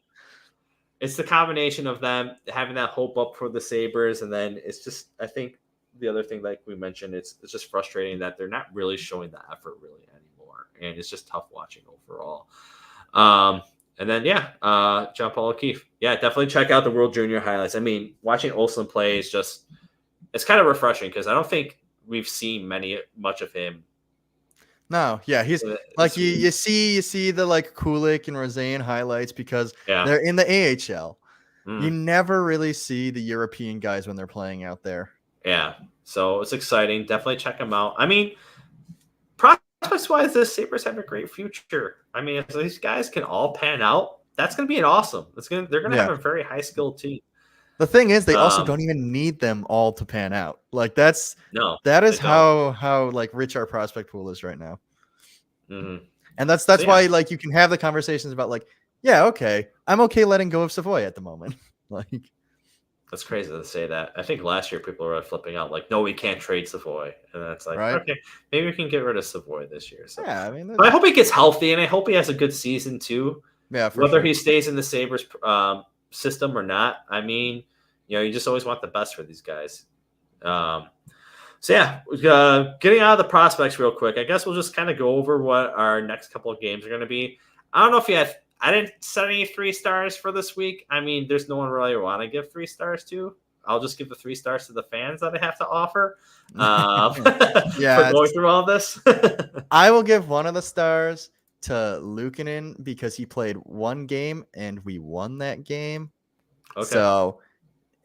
It's the combination of them having that hope up for the Sabres, and then it's just, I think the other thing, like we mentioned, it's just frustrating that they're not really showing the effort really anymore, and it's just tough watching overall. And then John Paul O'Keefe. Yeah, definitely check out the World Junior highlights. I mean, watching Olsen play is just, it's kind of refreshing because I don't think we've seen much of him. No, yeah, he's like you see the like Kulik and Rosane highlights because they're in the AHL. You never really see the European guys when they're playing out there. Yeah, so it's exciting. Definitely check them out. I mean, prospects-wise, the Sabres have a great future. I mean, if these guys can all pan out, that's going to be awesome. They're going to have a very high-skilled team. The thing is, they also don't even need them all to pan out. Like that is how like rich our prospect pool is right now. Mm-hmm. And that's why like you can have the conversations about like, yeah, okay, I'm okay letting go of Savoy at the moment. Like that's crazy to say that. I think last year people were flipping out like, no, we can't trade Savoy, and that's like, okay, maybe we can get rid of Savoy this year. So yeah, I mean, but I hope he gets healthy, and I hope he has a good season too. Yeah, whether he stays in the Sabres system or not. I mean, you just always want the best for these guys. Getting out of the prospects real quick, I guess we'll just kind of go over what our next couple of games are going to be. I don't know if I didn't set any 3 stars for this week. I mean, there's no one really I want to give 3 stars to. I'll just give the 3 stars to the fans that I have to offer for going through all this. I will give one of the stars to Luukkonen because he played one game and we won that game. Okay. So,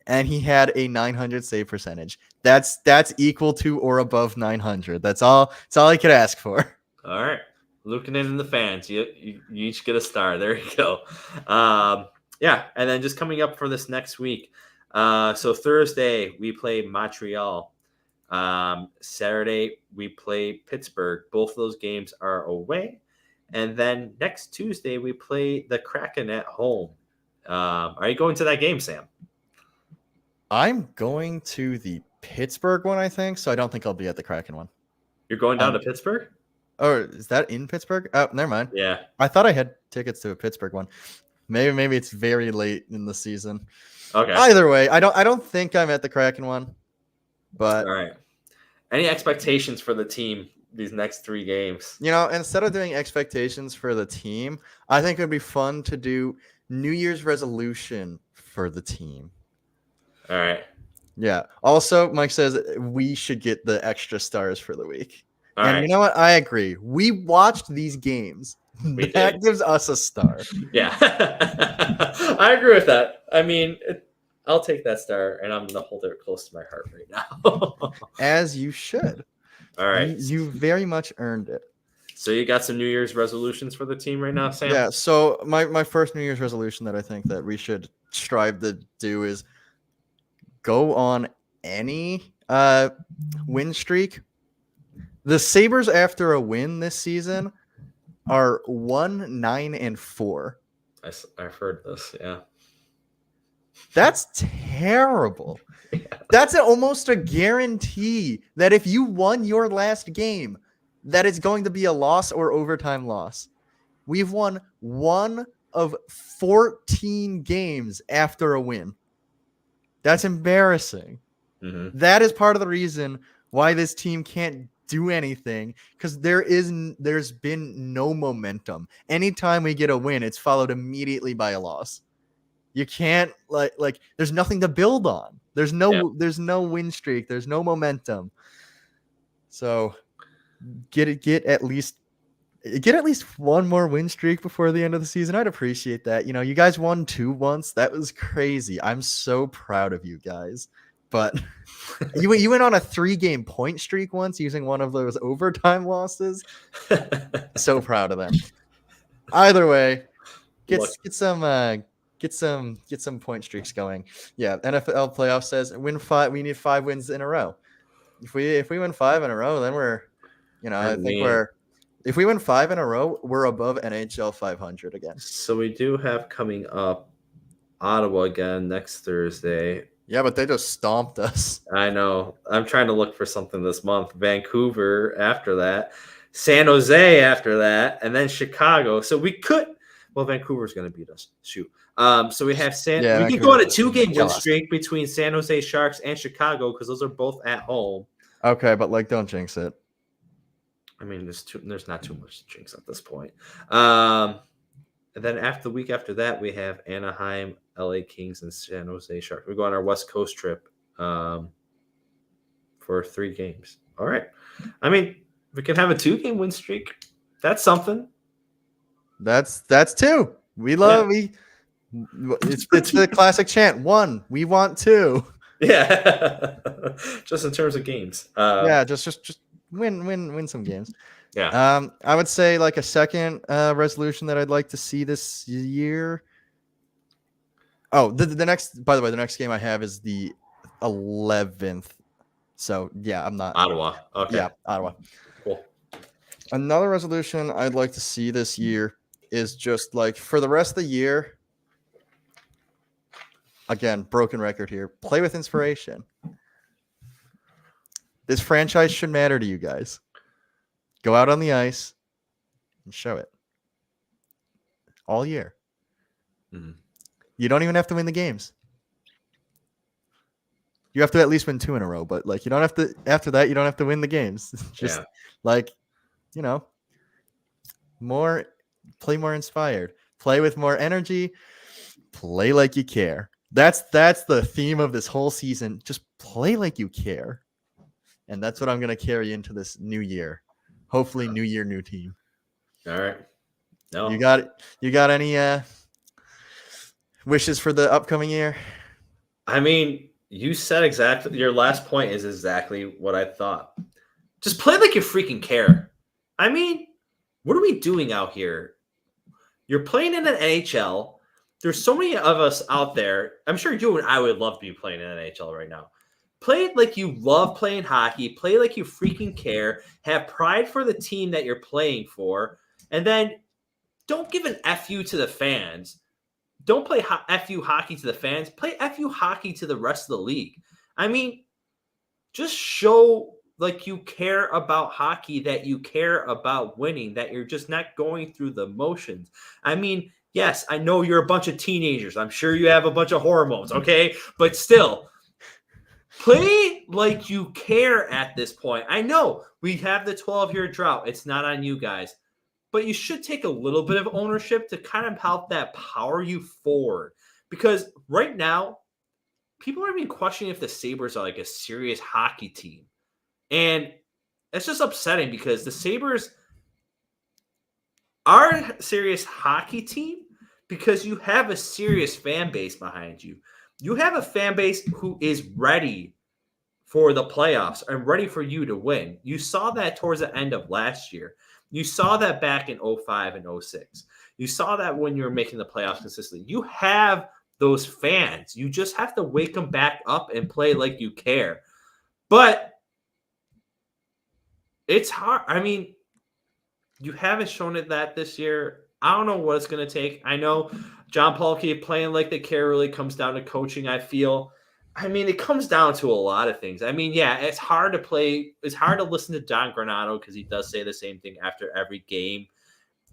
and he had a 900 save percentage. That's equal to or above 900. That's all I could ask for. All right. Luukkonen and the fans, you each get a star. There you go. And then just coming up for this next week. So Thursday, we play Montreal. Saturday, we play Pittsburgh. Both of those games are away. And then next Tuesday, we play the Kraken at home. Are you going to that game, Sam? I'm going to the Pittsburgh one, I think. So I don't think I'll be at the Kraken one. You're going down to Pittsburgh? Oh, is that in Pittsburgh? Oh, never mind. Yeah. I thought I had tickets to a Pittsburgh one. Maybe it's very late in the season. Okay. Either way, I don't think I'm at the Kraken one. But all right. Any expectations for the team these next 3 games? Instead of doing expectations for the team, I think it would be fun to do New Year's resolution for the team. All right. Yeah. Also, Mike says we should get the extra stars for the week. All and right. You know what? I agree. We watched these games. That gives us a star. Yeah. I agree with that. I mean, I'll take that star, and I'm going to hold it close to my heart right now. As you should. All right. You very much earned it. So you got some New Year's resolutions for the team right now, Sam? Yeah. So my first New Year's resolution that I think that we should strive to do is go on any win streak. The Sabres, after a win this season, are 1-9-4. I've heard this, yeah. That's terrible. Yeah. That's almost a guarantee that if you won your last game, that it's going to be a loss or overtime loss. We've won 1 of 14 games after a win. That's embarrassing. Mm-hmm. That is part of the reason why this team can't do anything because there's been no momentum. Anytime we get a win, it's followed immediately by a loss. You can't like there's nothing to build on. There's no win streak. There's no momentum. So get at least one more win streak before the end of the season. I'd appreciate that. You guys won 2 once. That was crazy. I'm so proud of you guys. But you went on a 3-game point streak once using one of those overtime losses. So proud of them. Either way, get some point streaks going. Yeah, NFL playoff says we need 5 wins in a row. If we win 5 in a row, then we're if we win 5 in a row, we're above NHL 500 again. So we do have coming up Ottawa again next Thursday. Yeah, but they just stomped us. I know. I'm trying to look for something this month. Vancouver after that, San Jose after that, and then Chicago. So we could. Well, Vancouver's going to beat us. Shoot. So we have we could go on a 2-game win streak between San Jose Sharks and Chicago because those are both at home. Okay, but don't jinx it. I mean, there's not too much to jinx at this point. And then the week after that, we have Anaheim, LA Kings, and San Jose Sharks. We go on our West Coast trip for 3 games. All right. I mean, we can have a 2-game win streak. That's something. That's 2. We love it's the classic chant. 1. We want 2. Yeah. Just in terms of games. Just win some games. Yeah. I would say like a second resolution that I'd like to see this year. Oh, the next game I have is the 11th. So yeah, I'm not Ottawa. Okay. Yeah, Ottawa. Cool. Another resolution I'd like to see this year is just like for the rest of the year. Again, broken record here. Play with inspiration. This franchise should matter to you guys. Go out on the ice and show it all year. Mm-hmm. You don't even have to win the games. You have to at least win 2 in a row, but you don't have to. After that, you don't have to win the games. Just play more inspired, play with more energy, play like you care. That's the theme of this whole season. Just play like you care. And that's what I'm going to carry into this new year. Hopefully, new year, new team. All right. No. You got any wishes for the upcoming year? I mean, you said exactly. Your last point is exactly what I thought. Just play like you freaking care. I mean, what are we doing out here? You're playing in an NHL. There's so many of us out there. I'm sure you and I would love to be playing in an NHL right now. Play it like you love playing hockey. Play like you freaking care. Have pride for the team that you're playing for. And then don't give an FU to the fans. Don't play FU hockey to the fans. Play FU hockey to the rest of the league. I mean, just show like you care about hockey, that you care about winning, that you're just not going through the motions. I mean, yes, I know you're a bunch of teenagers. I'm sure you have a bunch of hormones, okay? But still, play like you care at this point. I know we have the 12-year drought. It's not on you guys. But you should take a little bit of ownership to kind of help that power you forward. Because right now, people are even questioning if the Sabres are like a serious hockey team. And it's just upsetting because the Sabres are a serious hockey team because you have a serious fan base behind you. You have a fan base who is ready for the playoffs and ready for you to win. You saw that towards the end of last year. You saw that back in 05 and 06. You saw that when you were making the playoffs consistently. You have those fans. You just have to wake them back up and play like you care. But it's hard. I mean, you haven't shown it that this year. I don't know what it's going to take. I know John Paulke playing like they care really comes down to coaching, I feel. I mean, it comes down to a lot of things. I mean, yeah, it's hard to play. It's hard to listen to Don Granato because he does say the same thing after every game.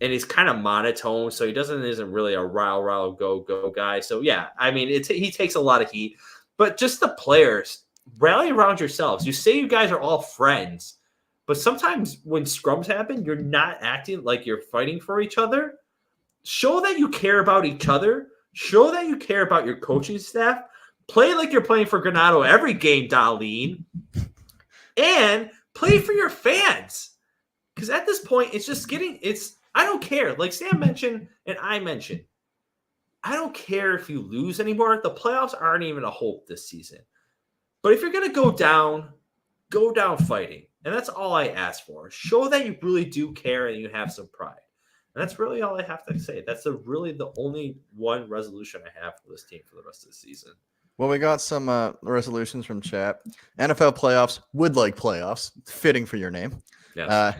And he's kind of monotone, so he isn't really a rile, go guy. So, yeah, I mean, he takes a lot of heat. But just the players, rally around yourselves. You say you guys are all friends. But sometimes when scrums happen, you're not acting like you're fighting for each other. Show that you care about each other. Show that you care about your coaching staff. Play like you're playing for Granado every game, Darlene. And play for your fans. Because at this point, it's just I don't care. Like Sam mentioned and I mentioned, I don't care if you lose anymore. The playoffs aren't even a hope this season. But if you're going to go down fighting. And that's all I ask for. Show that you really do care and you have some pride. And that's really all I have to say. That's really the only one resolution I have for this team for the rest of the season. Well, we got some resolutions from chat. NFL playoffs, would like playoffs. Fitting for your name. Yes.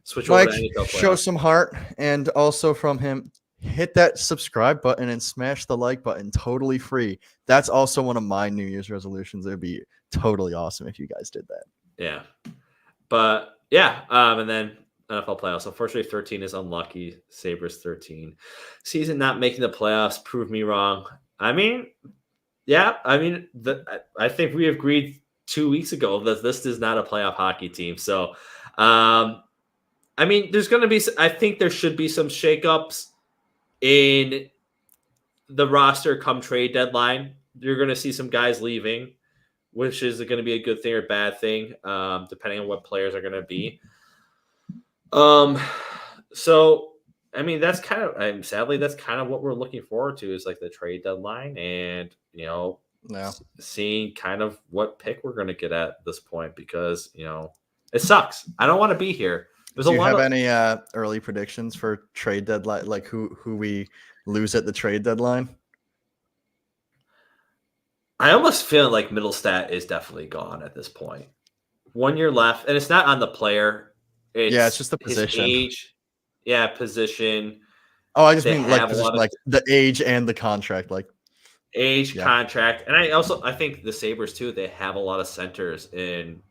Switch Mike, over to NFL playoffs. show some heart. And also from him, hit that subscribe button and smash the like button. Totally free. That's also one of my New Year's resolutions. It would be totally awesome if you guys did that. Yeah. But yeah, and then NFL playoffs. Unfortunately, 13 is unlucky. Sabres 13. Season not making the playoffs proved me wrong. I mean, yeah, I think we agreed 2 weeks ago that this is not a playoff hockey team. So, there's going to be, I think there should be some shakeups in the roster come trade deadline. You're going to see some guys leaving, which is going to be a good thing or bad thing, depending on what players are going to be. So, that's kind of, sadly, that's kind of what we're looking forward to is like the trade deadline and, seeing kind of what pick we're going to get at this point because, it sucks. I don't want to be here. Do you have any early predictions for trade deadline? Like who we lose at the trade deadline? I almost feel like Middlestat is definitely gone at this point. 1 year left, and it's not on the player. It's just the position. Age. Yeah, position. Oh, I just mean like position, like the age and the contract, like age, contract. And I think the Sabres too, they have a lot of centers in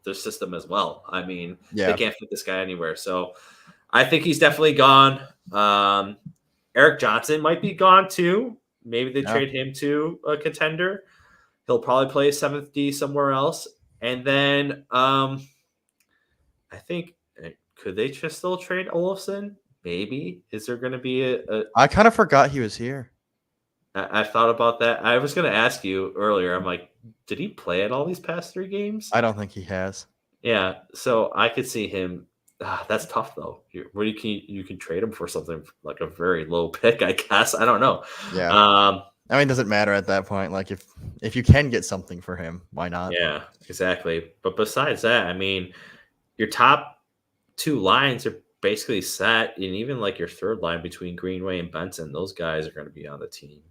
their system as well. They can't fit this guy anywhere. So I think he's definitely gone. Eric Johnson might be gone too. Maybe they trade him to a contender. He'll probably play 7th D somewhere else. And then I think could they just still trade Olofsson? Maybe. Is there going to be a I kind of forgot he was here. I thought about that. I was going to ask you earlier. I'm like, did he play at all these past 3 games? I don't think he has. Yeah, so I could see him. That's tough though. Where you can trade him for something like a very low pick, I guess. I don't know. Yeah. It doesn't matter at that point. Like if you can get something for him, why not? Yeah, exactly. But besides that, your top 2 lines are basically set, and even like your third line between Greenway and Benson, those guys are going to be on the team.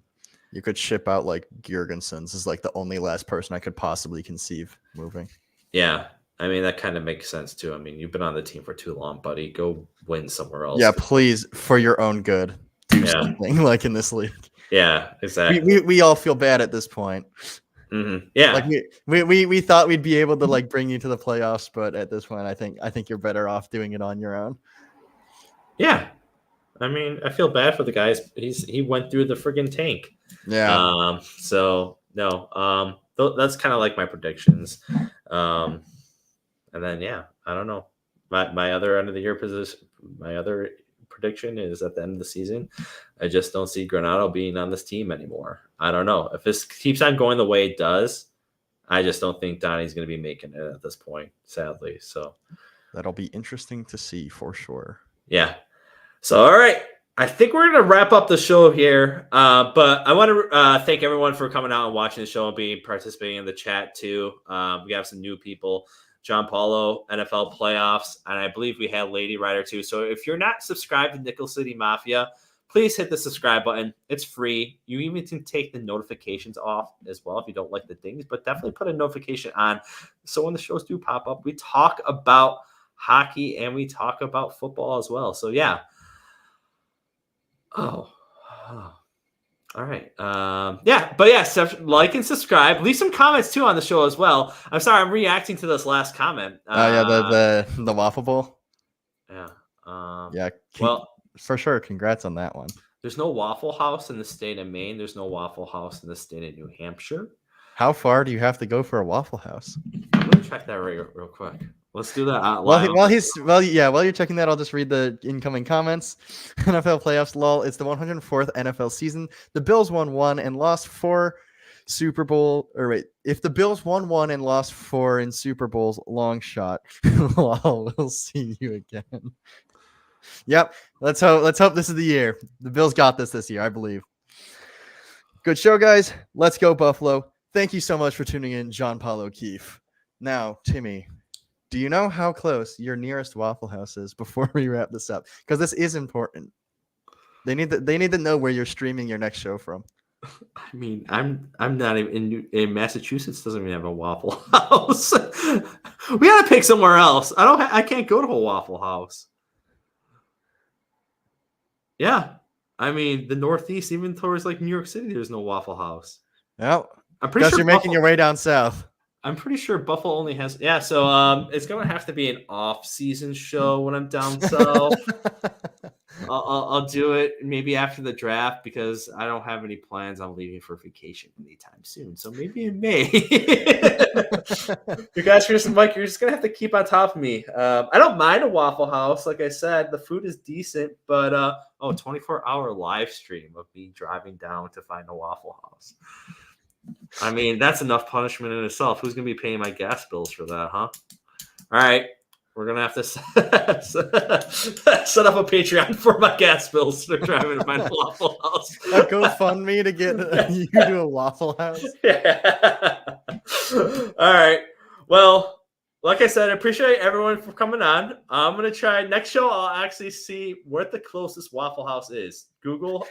You could ship out like Girgensons is like the only last person I could possibly conceive moving. Yeah. That kind of makes sense too. You've been on the team for too long, buddy. Go win somewhere else. Yeah, please, for your own good, do something like in this league. Yeah, exactly. We all feel bad at this point. Mm-hmm. Yeah, like we thought we'd be able to like bring you to the playoffs, but at this point, I think you're better off doing it on your own. Yeah, I feel bad for the guys. He went through the friggin' tank. Yeah. So no. That's kind of like my predictions. And then I don't know. My other end of the year position. My other prediction is at the end of the season, I just don't see Granado being on this team anymore. I don't know if this keeps on going the way it does. I just don't think Donnie's going to be making it at this point, sadly. So that'll be interesting to see for sure. Yeah. So, all right. I think we're going to wrap up the show here. But I want to thank everyone for coming out and watching the show and participating in the chat too. We have some new people. John Paulo, NFL playoffs, and I believe we had Lady Rider too. So if you're not subscribed to Nickel City Mafia, please hit the subscribe button. It's free. You even can take the notifications off as well if you don't like the dings, but definitely put a notification on. So when the shows do pop up, we talk about hockey and we talk about football as well. So yeah. Oh. All right. Like and subscribe. Leave some comments too on the show as well. I'm sorry, I'm reacting to this last comment. The Waffle Bowl. Yeah. For sure. Congrats on that one. There's no Waffle House in the state of Maine. There's no Waffle House in the state of New Hampshire. How far do you have to go for a Waffle House? I'm gonna check that real quick. Let's do that out While live. while you're checking that, I'll just read the incoming comments. NFL playoffs, lol. It's the 104th NFL season. The Bills won 1 and lost 4 Super Bowl. Or wait, if the Bills won 1 and lost 4 in Super Bowls, long shot. Lol, we'll see you again. Yep. Let's hope this is the year. The Bills got this year, I believe. Good show, guys. Let's go, Buffalo. Thank you so much for tuning in, John Paul O'Keefe. Now, Timmy, do you know how close your nearest Waffle House is before we wrap this up? Because this is important. They need to know where you're streaming your next show from. I mean, I'm not even in Massachusetts. Doesn't even have a Waffle House. We gotta pick somewhere else. I can't go to a Waffle House. Yeah, I mean the Northeast, even towards like New York City, there's no Waffle House. Well, I'm pretty because sure you're making your way down south. I'm pretty sure Buffalo only has So it's gonna have to be an off-season show when I'm down south. I'll do it maybe after the draft because I don't have any plans on leaving for vacation anytime soon. So maybe in May. You guys, Mike, you're just gonna have to keep on top of me. I don't mind a Waffle House. Like I said, the food is decent, but 24-hour live stream of me driving down to find a Waffle House. I mean, that's enough punishment in itself. Who's gonna be paying my gas bills for that, huh? All right. We're going to have to set up a Patreon for my gas bills to driving to find a Waffle House. A GoFundMe to get you to a Waffle House. Yeah. All right. Well, like I said, I appreciate everyone for coming on. I'm going to try next show. I'll actually see what the closest Waffle House is. Google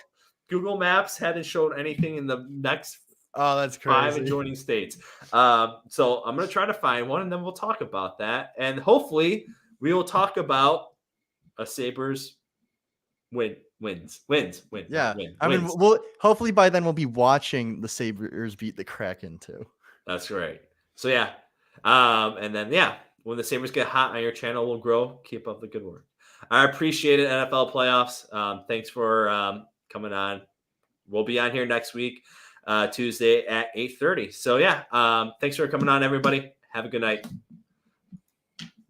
Maps hadn't showed anything in the next that's crazy. 5 adjoining states. So I'm going to try to find one, and then we'll talk about that. And hopefully we will talk about a Sabres wins. Yeah. Win, I mean, we'll hopefully by then we'll be watching the Sabres beat the Kraken too. That's right. So yeah. And then, when the Sabres get hot on your channel, we'll grow. Keep up the good work. I appreciate it, NFL playoffs. Thanks for coming on. We'll be on here next week. Tuesday at 8:30. So thanks for coming on, everybody. Have a good night.